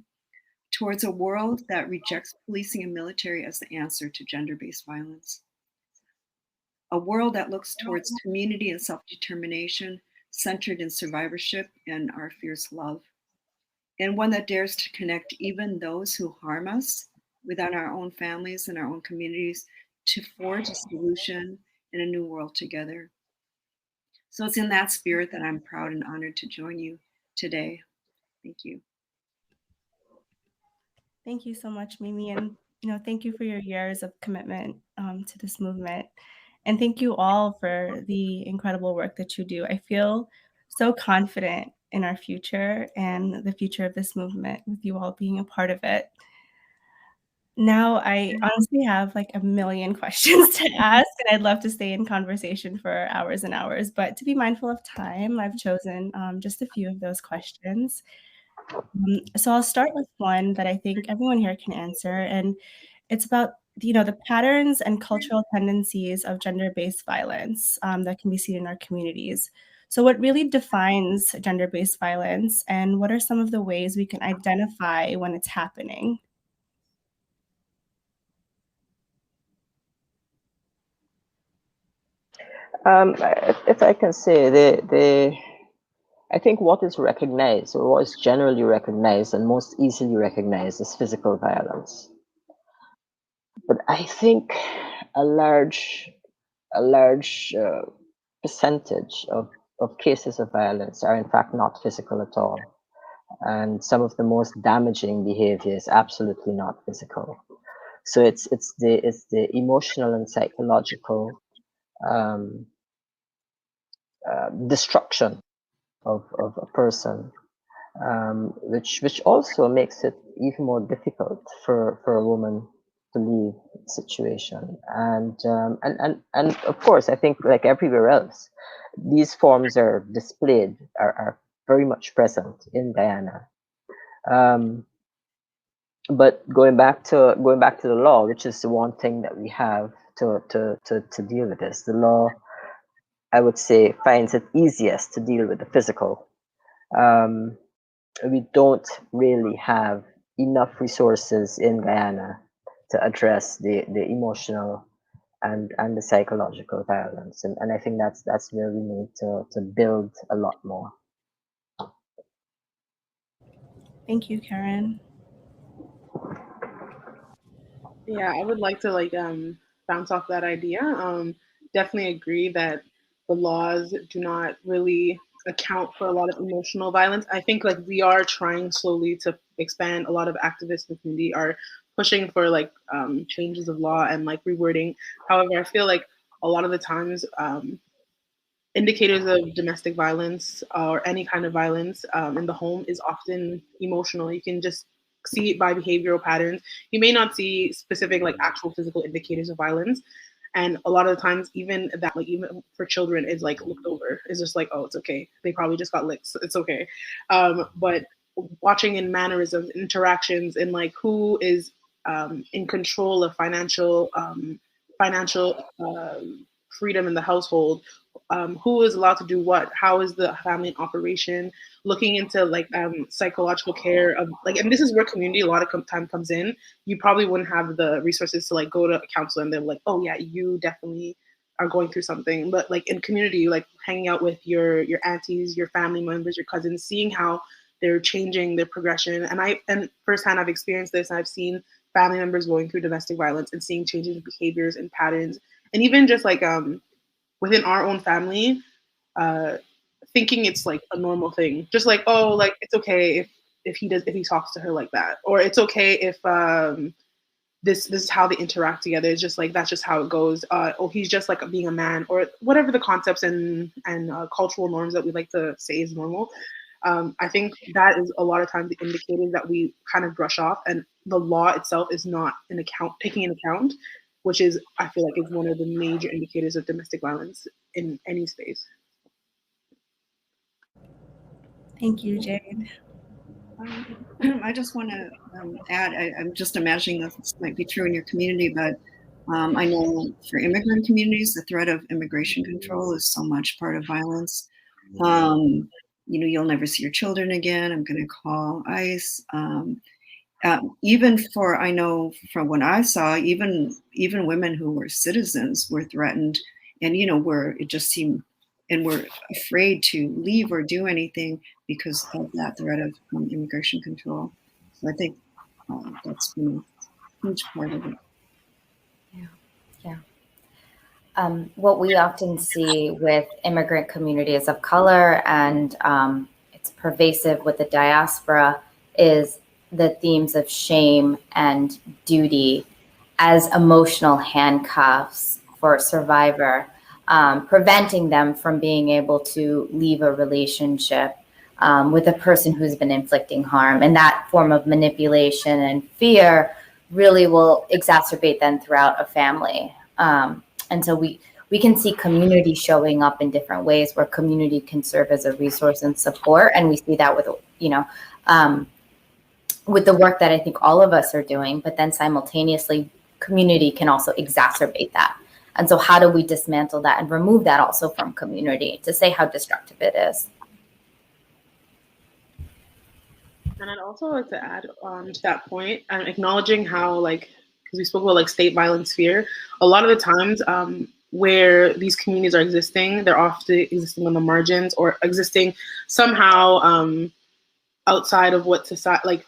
towards a world that rejects policing and military as the answer to gender-based violence. A world that looks towards community and self-determination centered in survivorship and our fierce love. And one that dares to connect even those who harm us within our own families and our own communities to forge a solution in a new world together. So it's in that spirit that I'm proud and honored to join you today. Thank you. Thank you so much, Mimi, and thank you for your years of commitment to this movement, and thank you all for the incredible work that you do. I feel so confident in our future and the future of this movement with you all being a part of it. Now, I honestly have like a million questions to ask, and I'd love to stay in conversation for hours and hours. But to be mindful of time, I've chosen just a few of those questions. So I'll start with one that I think everyone here can answer, and it's about the patterns and cultural tendencies of gender-based violence that can be seen in our communities. So what really defines gender-based violence, and what are some of the ways we can identify when it's happening? If I can say, I think what is recognized, or what is generally recognized and most easily recognized, is physical violence. But I think a large percentage of cases of violence are in fact not physical at all. And some of the most damaging behavior is absolutely not physical. So it's the emotional and psychological destruction of a person, which also makes it even more difficult for a woman to leave the situation. And of course, I think like everywhere else, these forms are displayed, are very much present in Guyana. But going back to the law, which is the one thing that we have to deal with this, the law, I would say, finds it easiest to deal with the physical. We don't really have enough resources in Guyana to address the emotional and the psychological violence, and I think that's where we need to build a lot more. Thank you, Karen. Yeah, I would like to bounce off that idea. Definitely agree that the laws do not really account for a lot of emotional violence. I think like we are trying slowly to expand. A lot of activists in the community are pushing for changes of law and like rewording. However, I feel like a lot of the times indicators of domestic violence or any kind of violence in the home is often emotional. You can just see it by behavioral patterns. You may not see specific like actual physical indicators of violence. And a lot of the times, even that, like even for children, is like looked over. It's just like, oh, it's okay. They probably just got licked. So it's okay. But watching in mannerisms, interactions, and like who is in control of financial freedom in the household, who is allowed to do what, how is the family in operation, looking into psychological care of like, and this is where community a lot of time comes in. You probably wouldn't have the resources to like go to a counselor and they're like, oh yeah, you definitely are going through something. But like in community, like hanging out with your aunties, your family members, your cousins, seeing how they're changing their progression. And firsthand I've experienced this, and I've seen family members going through domestic violence and seeing changes in behaviors and patterns. And even just like within our own family, thinking it's like a normal thing, just like, oh, like it's okay if he talks to her like that, or it's okay if this is how they interact together. It's just like that's just how it goes. Oh, he's just like being a man, or whatever the concepts and cultural norms that we like to say is normal. I think that is a lot of times the indicators that we kind of brush off, and the law itself is not taking in account, which is, I feel like, is one of the major indicators of domestic violence in any space. Thank you, Jade. I just want to add, I'm just imagining that this might be true in your community, but I know for immigrant communities, the threat of immigration control is so much part of violence. You'll never see your children again. I'm going to call ICE. Even I know from what I saw, even women who were citizens were threatened, and where it just seemed, and were afraid to leave or do anything because of that threat of immigration control. So I think that's been a huge part of it. Yeah. What we often see with immigrant communities of color, and it's pervasive with the diaspora, is the themes of shame and duty as emotional handcuffs for a survivor, preventing them from being able to leave a relationship with a person who's been inflicting harm. And that form of manipulation and fear really will exacerbate them throughout a family. And so we can see community showing up in different ways, where community can serve as a resource and support. And we see that with the work that I think all of us are doing, but then simultaneously community can also exacerbate that. And so how do we dismantle that and remove that also from community, to say how destructive it is? And I'd also like to add to that point, and acknowledging how, like, because we spoke about like state violence fear, a lot of the times where these communities are existing, they're often existing on the margins or existing somehow outside of what society, like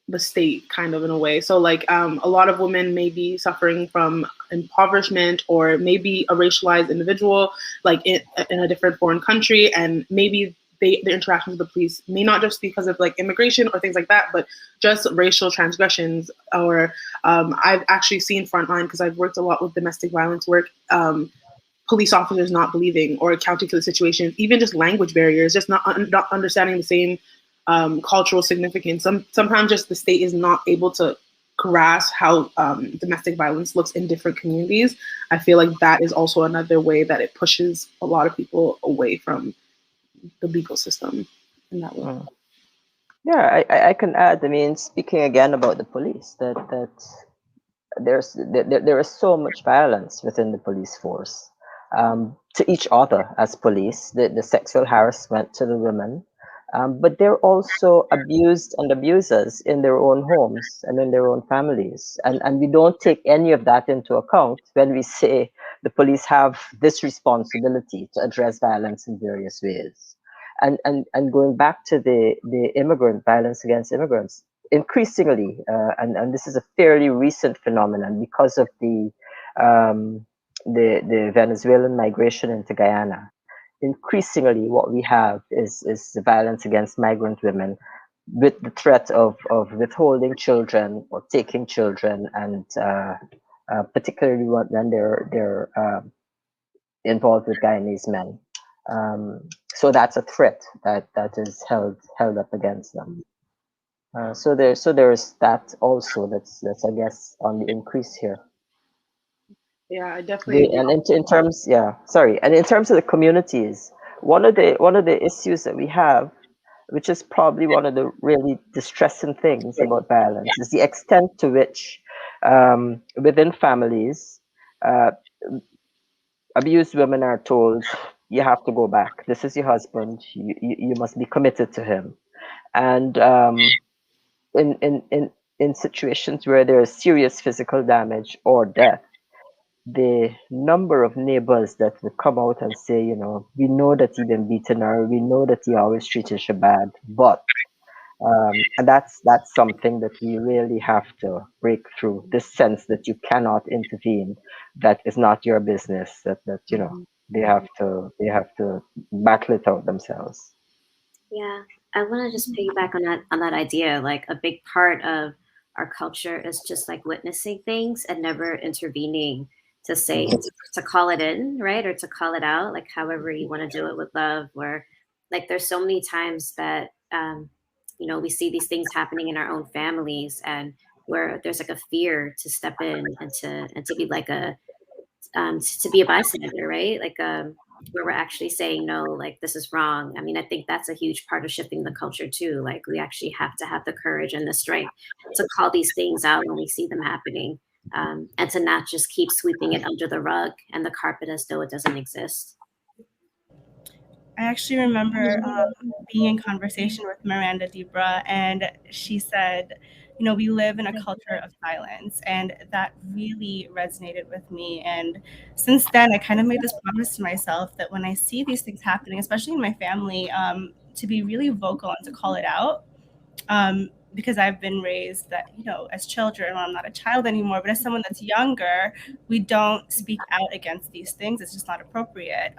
the state, kind of, in a way. So like a lot of women may be suffering from impoverishment, or maybe a racialized individual, like in a different foreign country, and maybe their interaction with the police may not just be because of like immigration or things like that, but just racial transgressions. Or I've actually seen frontline, because I've worked a lot with domestic violence work, police officers not believing or accounting for the situation, even just language barriers, just not understanding the same cultural significance. Sometimes just the state is not able to grasp how domestic violence looks in different communities. I feel like that is also another way that it pushes a lot of people away from the legal system in that way. Yeah, I can add. I mean, speaking again about the police, that there is so much violence within the police force, to each other as police, the sexual harassment to the women, but they're also abused and abusers in their own homes and in their own families, and we don't take any of that into account when we say the police have this responsibility to address violence in various ways. And going back to the immigrant violence against immigrants, increasingly, and this is a fairly recent phenomenon because of the Venezuelan migration into Guyana. Increasingly, what we have is the violence against migrant women, with the threat of withholding children or taking children, and particularly when they're involved with Guyanese men. So that's a threat that is held up against them. So there's that also. That's I guess on the increase here. Yeah, I definitely. And in terms, sorry, and in terms of the communities, one of the issues that we have, which is probably one of the really distressing things about violence, is the extent to which within families, abused women are told, you have to go back. This is your husband. You must be committed to him. And in situations where there is serious physical damage or death, the number of neighbors that would come out and say, we know that he been beaten her, we know that he always treated you bad, but and that's something that we really have to break through. This sense that you cannot intervene, that is not your business. That they have to battle it out themselves. Yeah, I want to just piggyback on that idea. Like, a big part of our culture is just like witnessing things and never intervening to say to call it in, right, or to call it out, like however you want to do it, with love. Or like, there's so many times that we see these things happening in our own families, and where there's like a fear to step in and to be like to be a bystander, right? Like where we're actually saying, no, like, this is wrong. I mean, I think that's a huge part of shifting the culture too. Like, we actually have to have the courage and the strength to call these things out when we see them happening, and to not just keep sweeping it under the rug and the carpet as though it doesn't exist. I actually remember being in conversation with Miranda Debra, and she said, we live in a culture of silence, and that really resonated with me. And since then, I kind of made this promise to myself that when I see these things happening, especially in my family, to be really vocal and to call it out. Because I've been raised that, as children, well, I'm not a child anymore, but as someone that's younger, we don't speak out against these things. It's just not appropriate.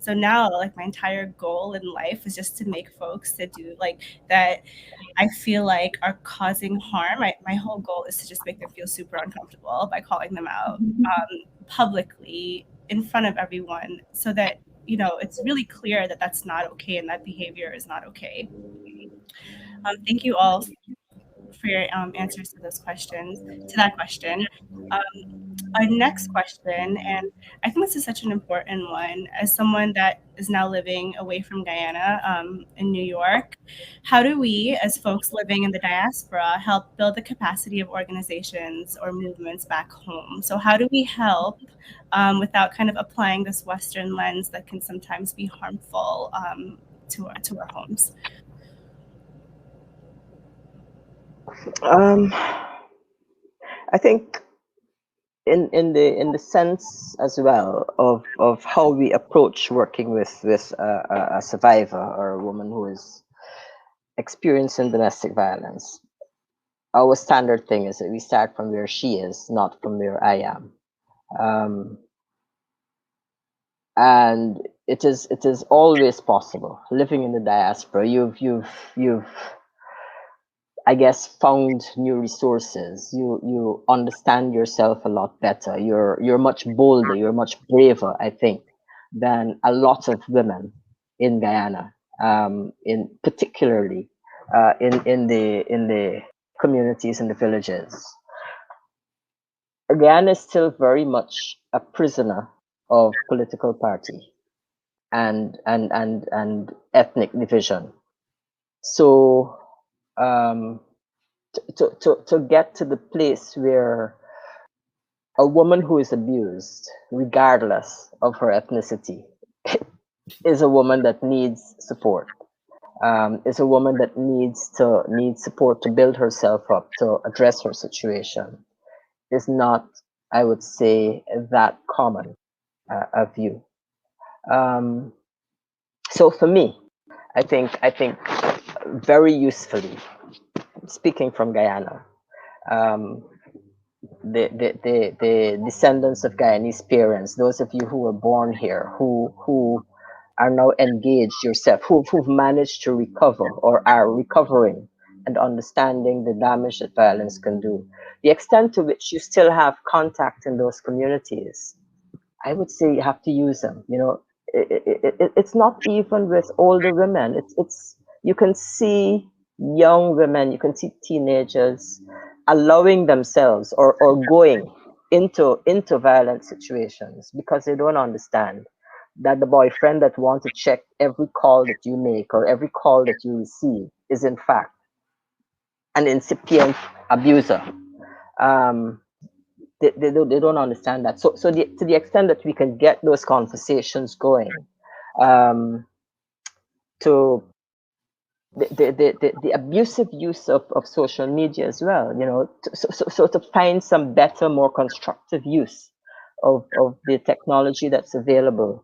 So now, like, my entire goal in life is just to make folks that do like that I feel like are causing harm. My whole goal is to just make them feel super uncomfortable by calling them out publicly in front of everyone, so that, it's really clear that that's not okay and that behavior is not okay. Thank you all for your answers to that question. Our next question, and I think this is such an important one, as someone that is now living away from Guyana in New York, how do we, as folks living in the diaspora, help build the capacity of organizations or movements back home? So how do we help without kind of applying this Western lens that can sometimes be harmful to our homes? I think in the sense as well of how we approach working with a survivor or a woman who is experiencing domestic violence, our standard thing is that we start from where she is, not from where I am. And it is always possible living in the diaspora. You've I guess found new resources. You understand yourself a lot better. You're much bolder. You're much braver, I think, than a lot of women in Guyana. In particularly in the communities in the villages. Guyana is still very much a prisoner of political party and ethnic division. So to get to the place where a woman who is abused, regardless of her ethnicity, is a woman that needs support. Is a woman that needs support to build herself up, to address her situation. Is not, I would say, that common a view. So for me, I think very usefully, speaking from Guyana, the descendants of Guyanese parents, those of you who were born here, who are now engaged yourself, who've managed to recover or are recovering and understanding the damage that violence can do, the extent to which you still have contact in those communities, I would say you have to use them. You know, it's not even with older women. It's you can see young women, you can see teenagers allowing themselves or going into violent situations because they don't understand that the boyfriend that wants to check every call that you make or every call that you receive is in fact an incipient abuser. They don't understand that. So to the extent that we can get those conversations going, to the abusive use of social media as well, you know, so to find some better, more constructive use of the technology that's available,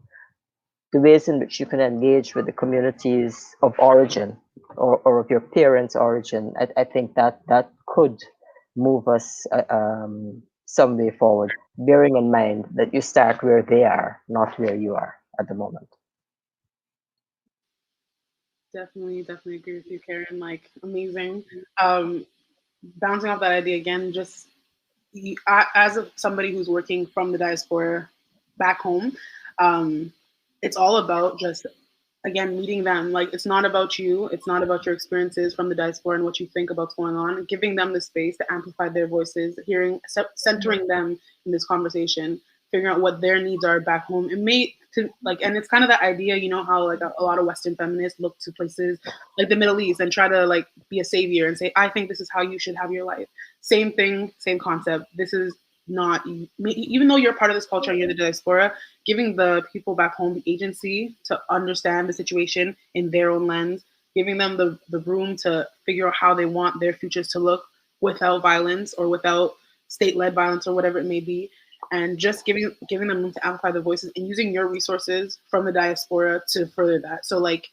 the ways in which you can engage with the communities of origin or of your parents' origin, I think that could move us some way forward, bearing in mind that you start where they are, not where you are at the moment. Definitely agree with you, Karen. Like, amazing. Bouncing off that idea again, just as somebody who's working from the diaspora back home, it's all about just, again, meeting them. Like, it's not about you. It's not about your experiences from the diaspora and what you think about what's going on. Giving them the space to amplify their voices, centering them in this conversation, figuring out what their needs are back home. It may and it's kind of that idea, you know, how like a lot of Western feminists look to places like the Middle East and try to like be a savior and say, I think this is how you should have your life. Same thing, same concept. This is not, even though you're part of this culture and you're the diaspora, giving the people back home the agency to understand the situation in their own lens, giving them the room to figure out how they want their futures to look without violence or without state-led violence or whatever it may be, and just giving them room to amplify their voices and using your resources from the diaspora to further that. So like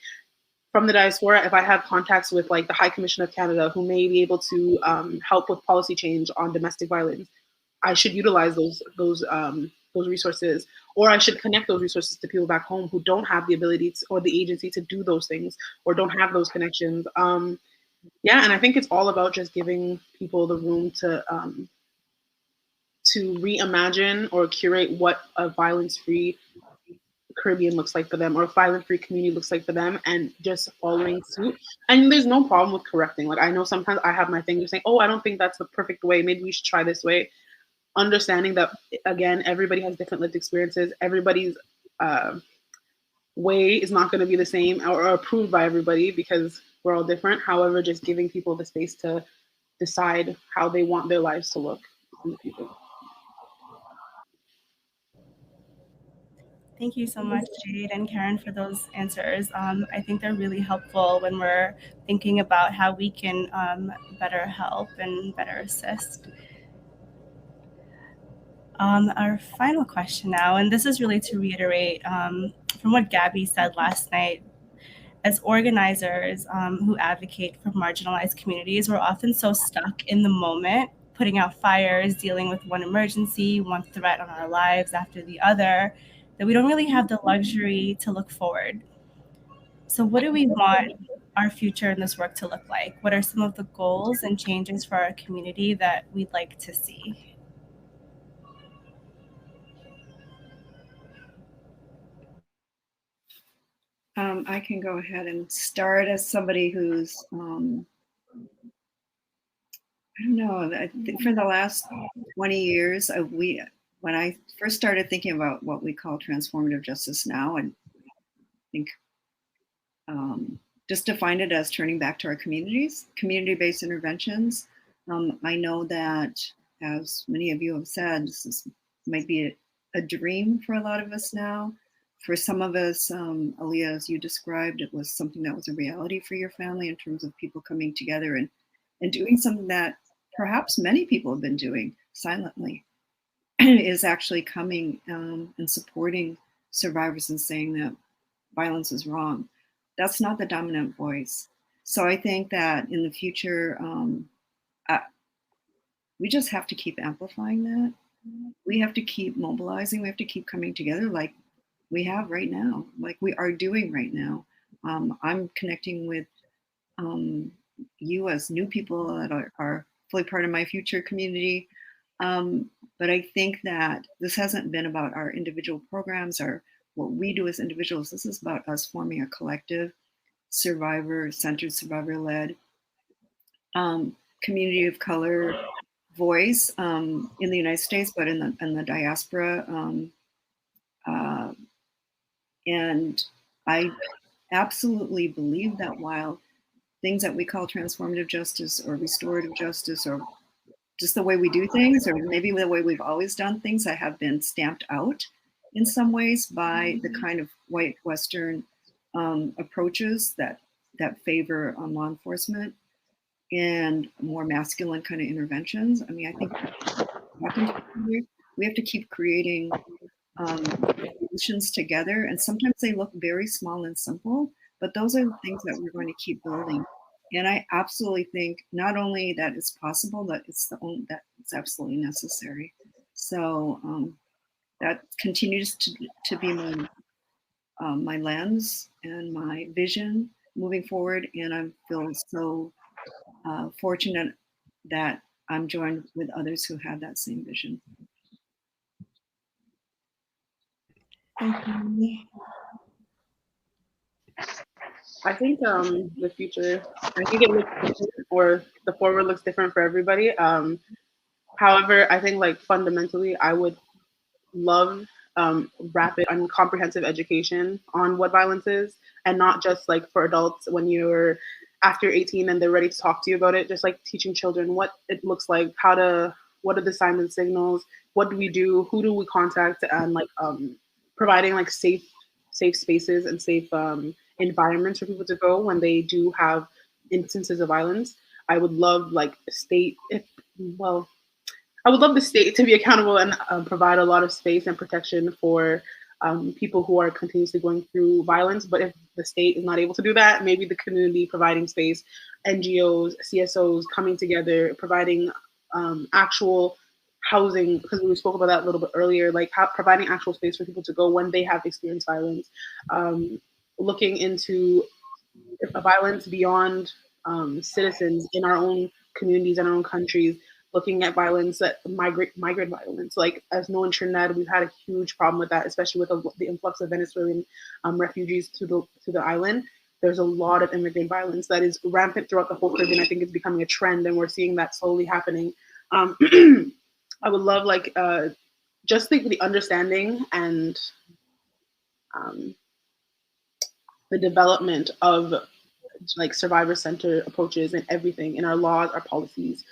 from the diaspora, if I have contacts with like the High Commission of Canada who may be able to help with policy change on domestic violence, I should utilize those resources, or I should connect those resources to people back home who don't have the ability or the agency to do those things or don't have those connections. Yeah, and I think it's all about just giving people the room to reimagine or curate what a violence-free Caribbean looks like for them, or a violent-free community looks like for them, and just following suit. And there's no problem with correcting. Like, I know sometimes I have my thing saying, oh, I don't think that's the perfect way. Maybe we should try this way. Understanding that, again, everybody has different lived experiences. Everybody's way is not going to be the same or approved by everybody because we're all different. However, just giving people the space to decide how they want their lives to look in the future. Thank you so much, Jade and Karen, for those answers. I think they're really helpful when we're thinking about how we can better help and better assist. Our final question now, and this is really to reiterate from what Gabby said last night. As organizers who advocate for marginalized communities, we're often so stuck in the moment, putting out fires, dealing with one emergency, one threat on our lives after the other, that we don't really have the luxury to look forward. So, what do we want our future in this work to look like? What are some of the goals and changes for our community that we'd like to see? I can go ahead and start as somebody who's, I don't know, I think for the last 20 years, when I first started thinking about what we call transformative justice now, and I think just define it as turning back to our communities, community-based interventions. I know that, as many of you have said, this might be a dream for a lot of us now. For some of us, Aliyah, as you described, it was something that was a reality for your family in terms of people coming together and doing something that perhaps many people have been doing silently, is actually coming and supporting survivors and saying that violence is wrong. That's not the dominant voice. So I think that in the future, we just have to keep amplifying that. We have to keep mobilizing. We have to keep coming together like we have right now, like we are doing right now. I'm connecting with you as new people that are fully part of my future community. But I think that this hasn't been about our individual programs or what we do as individuals. This is about us forming a collective, survivor-centered, survivor-led community of color voice in the United States, but in the diaspora. And I absolutely believe that while things that we call transformative justice or restorative justice or just the way we do things, or maybe the way we've always done things, that have been stamped out in some ways by the kind of white Western approaches that favor law enforcement and more masculine kind of interventions. I mean, I think we have to keep creating solutions together, and sometimes they look very small and simple, but those are the things that we're going to keep building. And I absolutely think not only that it's possible, but that it's absolutely necessary. So that continues to be my lens and my vision moving forward. And I feel so fortunate that I'm joined with others who have that same vision. Thank you. I think the future, I think it looks different, or the forward looks different for everybody. However, I think like fundamentally, I would love rapid and comprehensive education on what violence is, and not just like for adults when you're after 18 and they're ready to talk to you about it. Just like teaching children what it looks like, what are the signs and signals, what do we do, who do we contact, and like providing like safe spaces and safe environments for people to go when they do have instances of violence. I would love like I would love the state to be accountable and provide a lot of space and protection for people who are continuously going through violence. But if the state is not able to do that, maybe the community providing space, NGOs, CSOs coming together, providing actual housing, because we spoke about that a little bit earlier, like providing actual space for people to go when they have experienced violence, looking into violence beyond citizens in our own communities and our own countries, looking at violence, that migrant violence. Like as no in Trinidad, we've had a huge problem with that, especially with the influx of Venezuelan refugees to the island. There's a lot of immigrant violence that is rampant throughout the whole Caribbean. I think it's becoming a trend, and we're seeing that slowly happening. I would love like just the understanding and the development of like survivor-centered approaches in everything, in our laws, our policies,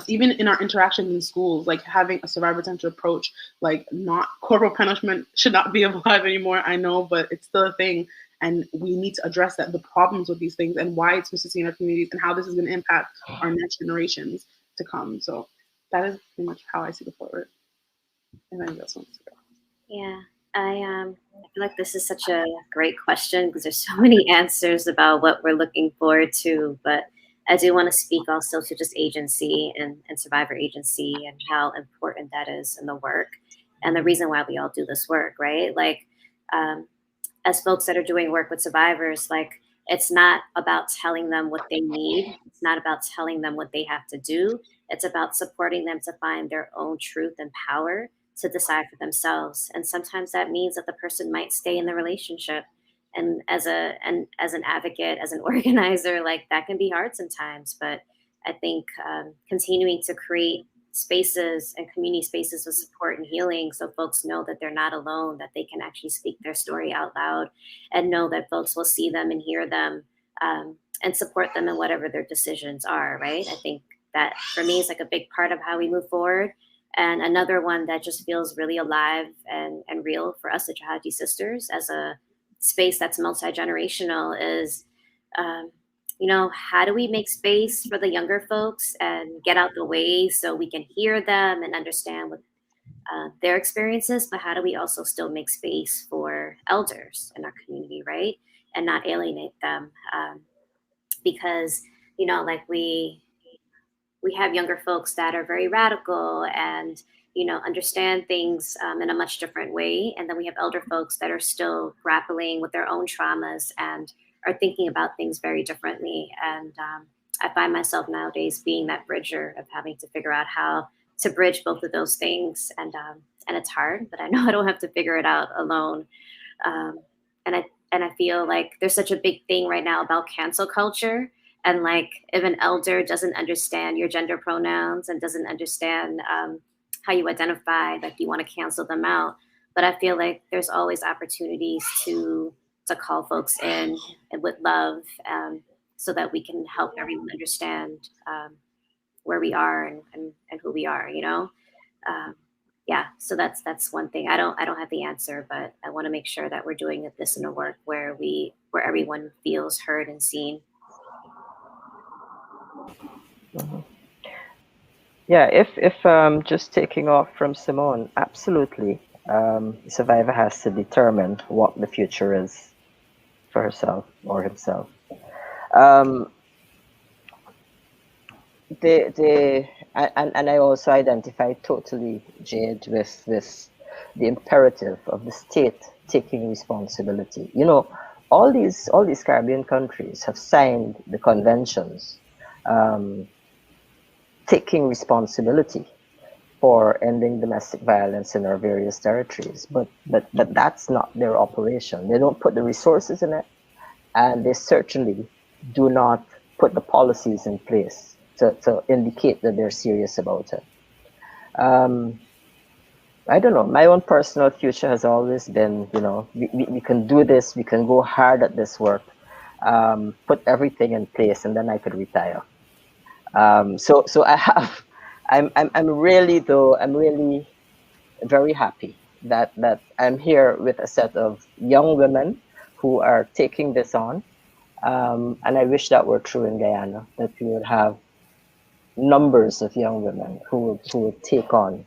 even in our interactions in schools, like having a survivor-centered approach. Like not corporal punishment should not be alive anymore, I know, but it's still a thing. And we need to address the problems with these things and why it's persisting in our communities and how this is going to impact our next generations to come. So that is pretty much how I see the forward. Anybody else wants to go? Yeah, I feel like this is such a great question because there's so many answers about what we're looking forward to. But I do want to speak also to just agency and survivor agency and how important that is in the work and the reason why we all do this work, right? Like, um, as folks that are doing work with survivors, like it's not about telling them what they need. It's not about telling them what they have to do. It's about supporting them to find their own truth and power to decide for themselves. And sometimes that means that the person might stay in the relationship. And as an advocate, as an organizer, like that can be hard sometimes. But I think continuing to create spaces and community spaces of support and healing so folks know that they're not alone, that they can actually speak their story out loud and know that folks will see them and hear them, and support them in whatever their decisions are, right? I think that for me is like a big part of how we move forward. And another one that just feels really alive and real for us, the Jahajee sisters, as a space that's multi-generational is, how do we make space for the younger folks and get out the way so we can hear them and understand what their experiences, but how do we also still make space for elders in our community, right? And not alienate them. Because, like we have younger folks that are very radical and understand things in a much different way, and then we have elder folks that are still grappling with their own traumas and are thinking about things very differently. And I find myself nowadays being that bridger of having to figure out how to bridge both of those things, and it's hard, but I know I don't have to figure it out alone. And I feel like there's such a big thing right now about cancel culture. And like, if an elder doesn't understand your gender pronouns and doesn't understand how you identify, like you want to cancel them out. But I feel like there's always opportunities to call folks in and with love, so that we can help everyone understand where we are and who we are. Yeah, so that's one thing. I don't have the answer, but I want to make sure that we're doing this in a work where everyone feels heard and seen. Yeah, if just taking off from Simone, absolutely. The survivor has to determine what the future is for herself or himself. And I also identify totally, Jade, with the imperative of the state taking responsibility. All these Caribbean countries have signed the conventions, taking responsibility for ending domestic violence in our various territories, but that's not their operation. They don't put the resources in it, and they certainly do not put the policies in place to indicate that they're serious about it. I don't know. My own personal future has always been, we can do this. We can go hard at this work, put everything in place, and then I could retire. So I'm really very happy that I'm here with a set of young women who are taking this on. And I wish that were true in Guyana, that we would have numbers of young women who would take on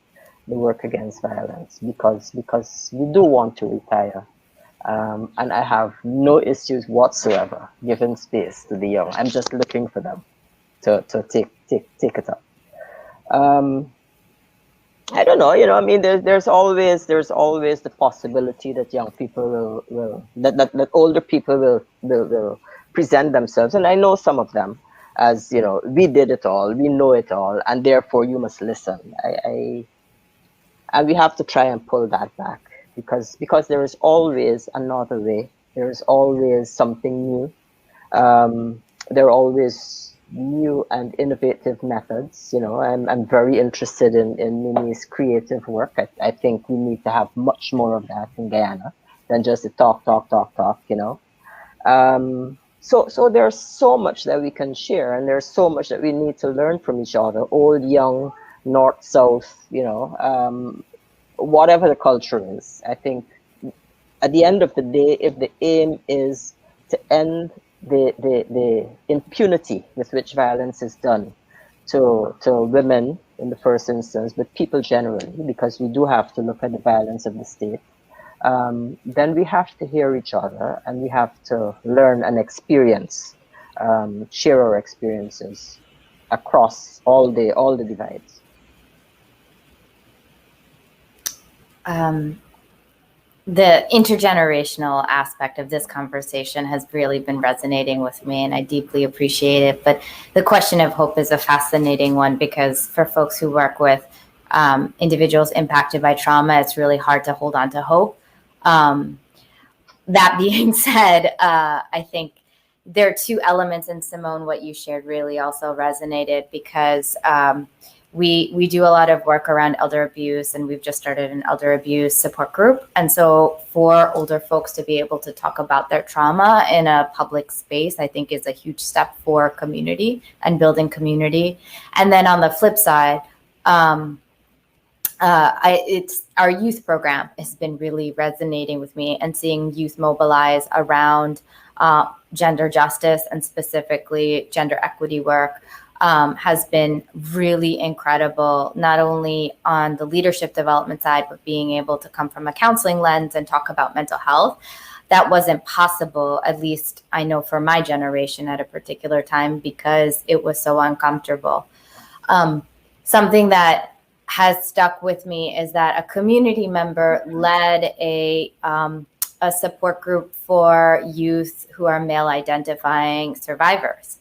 the work against violence, because we do want to retire. And I have no issues whatsoever giving space to the young. I'm just looking for them to take it up. I don't know, I mean, there's always the possibility that young people that older people will present themselves, and I know some of them as, we did it all, we know it all, and therefore you must listen. And we have to try and pull that back, because there is always another way. There is always something new. There are always new and innovative methods. I'm very interested in Mimi's creative work. I think we need to have much more of that in Guyana than just the talk. So there's so much that we can share, and there's so much that we need to learn from each other, old, young, north, south, whatever the culture is. I think at the end of the day, if the aim is to end the impunity with which violence is done to women in the first instance, but people generally, because we do have to look at the violence of the state, then we have to hear each other and we have to learn and experience, share our experiences across all the divides. The intergenerational aspect of this conversation has really been resonating with me, and I deeply appreciate it. But the question of hope is a fascinating one, because for folks who work with individuals impacted by trauma, it's really hard to hold on to hope. That being said, I think there are two elements in Simone, what you shared really also resonated, because we do a lot of work around elder abuse, and we've just started an elder abuse support group. And so for older folks to be able to talk about their trauma in a public space, I think is a huge step for community and building community. And then on the flip side, it's our youth program has been really resonating with me, and seeing youth mobilize around gender justice and specifically gender equity work has been really incredible, not only on the leadership development side, but being able to come from a counseling lens and talk about mental health. That wasn't possible, at least I know for my generation at a particular time, because it was so uncomfortable. Something that has stuck with me is that a community member led a support group for youth who are male identifying survivors.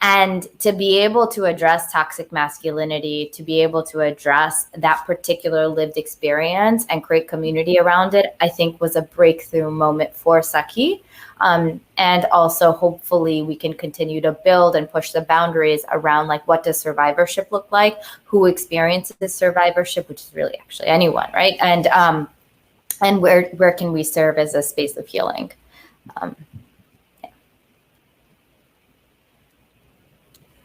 And to be able to address toxic masculinity, to be able to address that particular lived experience and create community around it, I think was a breakthrough moment for SAKHI. And also, hopefully, we can continue to build and push the boundaries around, like, what does survivorship look like? Who experiences survivorship, which is really actually anyone, right? And where can we serve as a space of healing?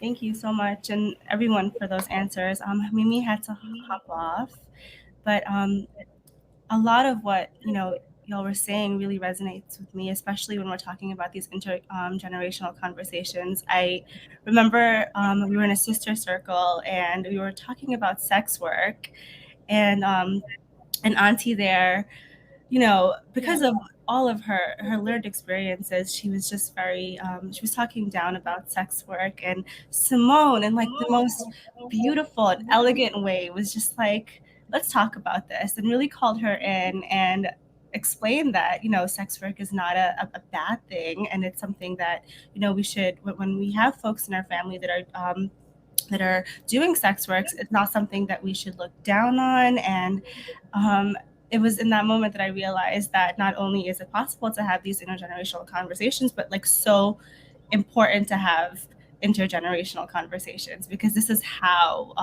Thank you so much, and everyone, for those answers. Mimi had to hop off, but a lot of what y'all were saying really resonates with me, especially when we're talking about these intergenerational conversations. I remember we were in a sister circle and we were talking about sex work, and an auntie there, because of all of her learned experiences, she was just very she was talking down about sex work, and Simone, in like the most beautiful and elegant way, was just like, let's talk about this, and really called her in and explained that sex work is not a bad thing, and it's something that we should, when we have folks in our family that are doing sex works, it's not something that we should look down on. And it was in that moment that I realized that not only is it possible to have these intergenerational conversations, but like so important to have intergenerational conversations, because this is how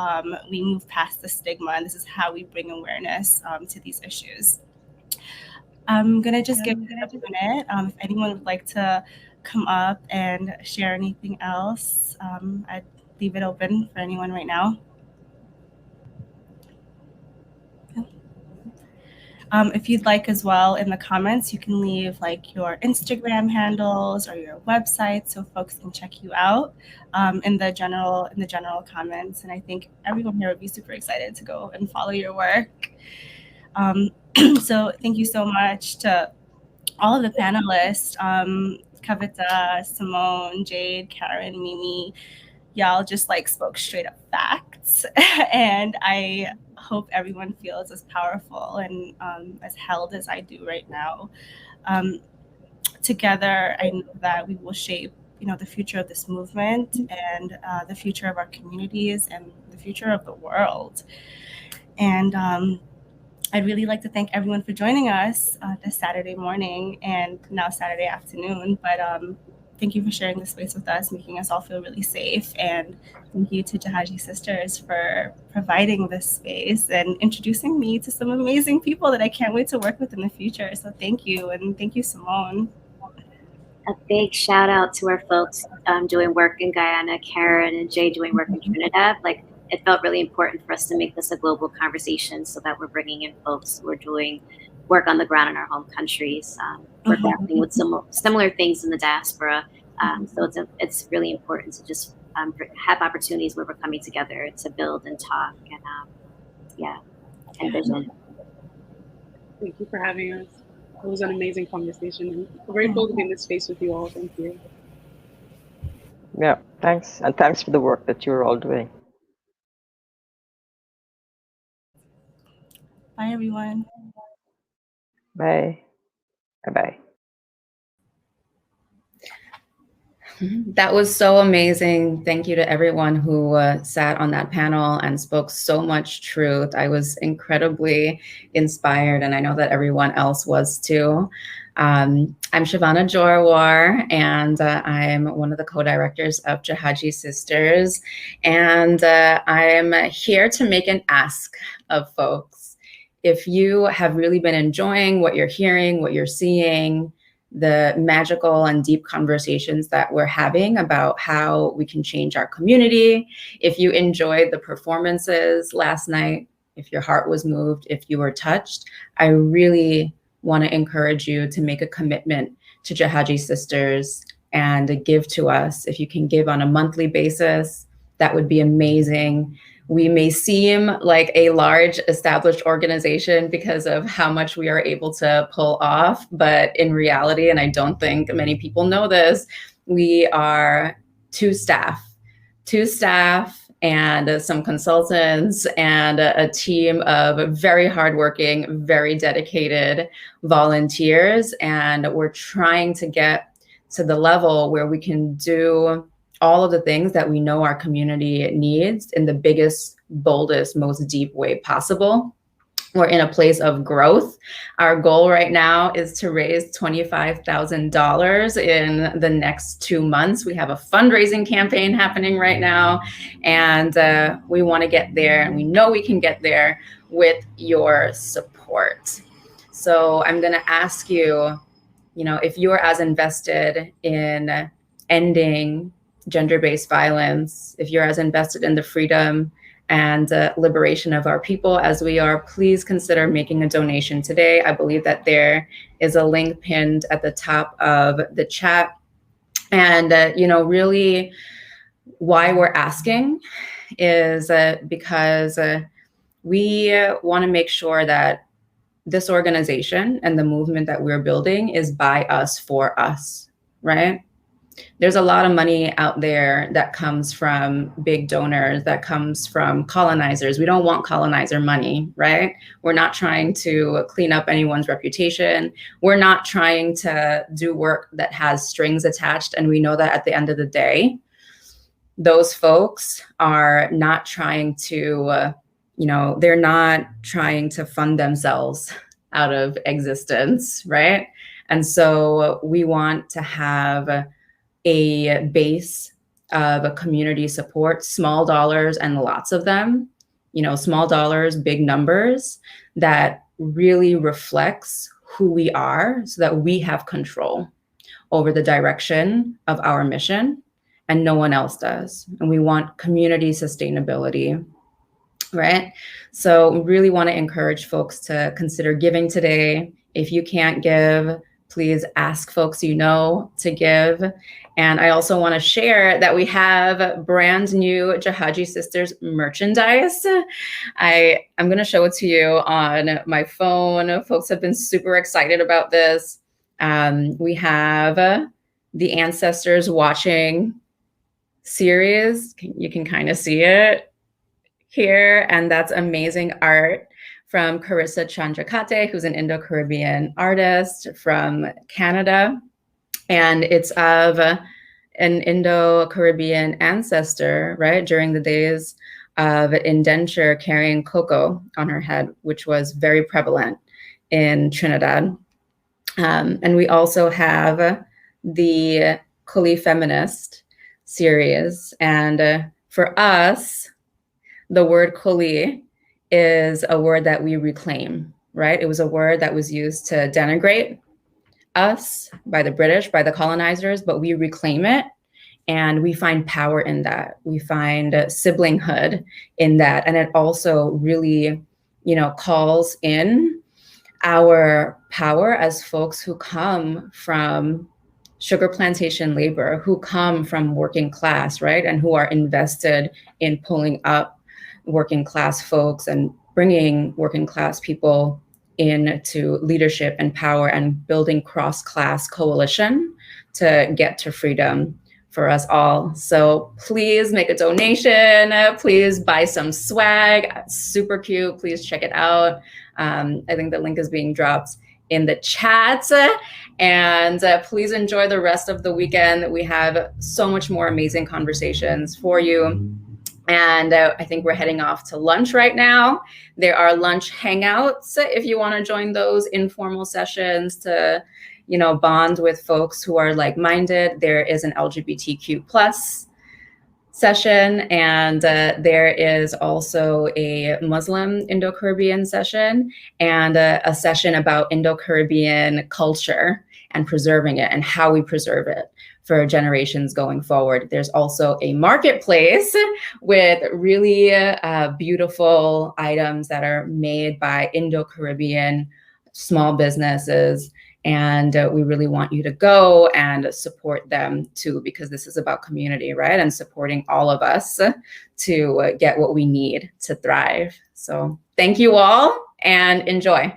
we move past the stigma, and this is how we bring awareness to these issues. I'm gonna just give it a minute. If anyone would like to come up and share anything else, I'd leave it open for anyone right now. If you'd like as well, in the comments, you can leave like your Instagram handles or your website so folks can check you out in the general comments. And I think everyone here would be super excited to go and follow your work. So thank you so much to all of the panelists, Kavita, Simone, Jade, Karen, Mimi. Y'all just like spoke straight up facts. And I hope everyone feels as powerful and as held as I do right now. Together, I know that we will shape the future of this movement, and the future of our communities, and the future of the world. And I'd really like to thank everyone for joining us this Saturday morning and now Saturday afternoon. But thank you for sharing this space with us, making us all feel really safe. And thank you to Jahajee Sisters for providing this space and introducing me to some amazing people that I can't wait to work with in the future. So thank you. And thank you, Simone. A big shout out to our folks doing work in Guyana, Karen and Jade doing work in Trinidad. Like, it felt really important for us to make this a global conversation, so that we're bringing in folks who are doing work on the ground in our home countries. We're grappling with similar things in the diaspora. So it's really important to just have opportunities where we're coming together to build and talk and vision. Thank you for having us. It was an amazing conversation. I'm grateful to be in this space with you all. Thank you. Yeah, thanks. And thanks for the work that you're all doing. Bye, everyone. Bye. Bye-bye. That was so amazing. Thank you to everyone who sat on that panel and spoke so much truth. I was incredibly inspired, and I know that everyone else was too. I'm Shavana Jorwar, and I'm one of the co-directors of Jahajee Sisters. And I'm here to make an ask of folks. If you have really been enjoying what you're hearing, what you're seeing, the magical and deep conversations that we're having about how we can change our community. If you enjoyed the performances last night, if your heart was moved, if you were touched, I really want to encourage you to make a commitment to Jahajee Sisters and give to us. If you can give on a monthly basis, that would be amazing. We may seem like a large established organization because of how much we are able to pull off, but in reality, and I don't think many people know this, we are two staff and some consultants and a team of very hardworking, very dedicated volunteers. And we're trying to get to the level where we can do all of the things that we know our community needs in the biggest, boldest, most deep way possible. We're in a place of growth. Our goal right now is to raise $25,000 in the next 2 months. We have a fundraising campaign happening right now, and we want to get there, and we know we can get there with your support. So I'm going to ask you, if you're as invested in ending gender-based violence, if you're as invested in the freedom and liberation of our people as we are, please consider making a donation today. I believe that there is a link pinned at the top of the chat. And, really why we're asking is because we want to make sure that this organization and the movement that we're building is by us, for us, right? There's a lot of money out there that comes from big donors, that comes from colonizers. We don't want colonizer money, right? We're not trying to clean up anyone's reputation. We're not trying to do work that has strings attached. And we know that at the end of the day, those folks are not trying to, they're not trying to fund themselves out of existence, right? And so we want to have a base of a community support, small dollars and lots of them, small dollars, big numbers, that really reflects who we are so that we have control over the direction of our mission and no one else does. And we want community sustainability, right? So really want to encourage folks to consider giving today. If you can't give, please ask folks to give. And I also want to share that we have brand new Jahajee Sisters merchandise. I'm going to show it to you on my phone. Folks have been super excited about this. We have the Ancestors Watching series. You can kind of see it here. And that's amazing art from Carissa Chandrakate, who's an Indo-Caribbean artist from Canada. And it's of an Indo-Caribbean ancestor, right, during the days of indenture carrying cocoa on her head, which was very prevalent in Trinidad. And we also have the Kuli Feminist series. And for us, the word Kuli is a word that we reclaim, right? It was a word that was used to denigrate us by the British, by the colonizers, but we reclaim it and we find power in that. We find siblinghood in that. And it also really, calls in our power as folks who come from sugar plantation labor who come from working class, right? And who are invested in pulling up working class folks and bringing working class people into leadership and power and building cross-class coalition to get to freedom for us all. So please make a donation. Please buy some swag. Super cute. Please check it out. I think the link is being dropped in the chat. And please enjoy the rest of the weekend. We have so much more amazing conversations for you. And I think we're heading off to lunch right now. There are lunch hangouts if you want to join those informal sessions to, you know, bond with folks who are like-minded. There is an LGBTQ+ session, and there is also a Muslim Indo-Caribbean session and a session about Indo-Caribbean culture and preserving it and how we preserve it for generations going forward. There's also a marketplace with really beautiful items that are made by Indo-Caribbean small businesses. And we really want you to go and support them too, because this is about community, right? And supporting all of us to get what we need to thrive. So thank you all and enjoy.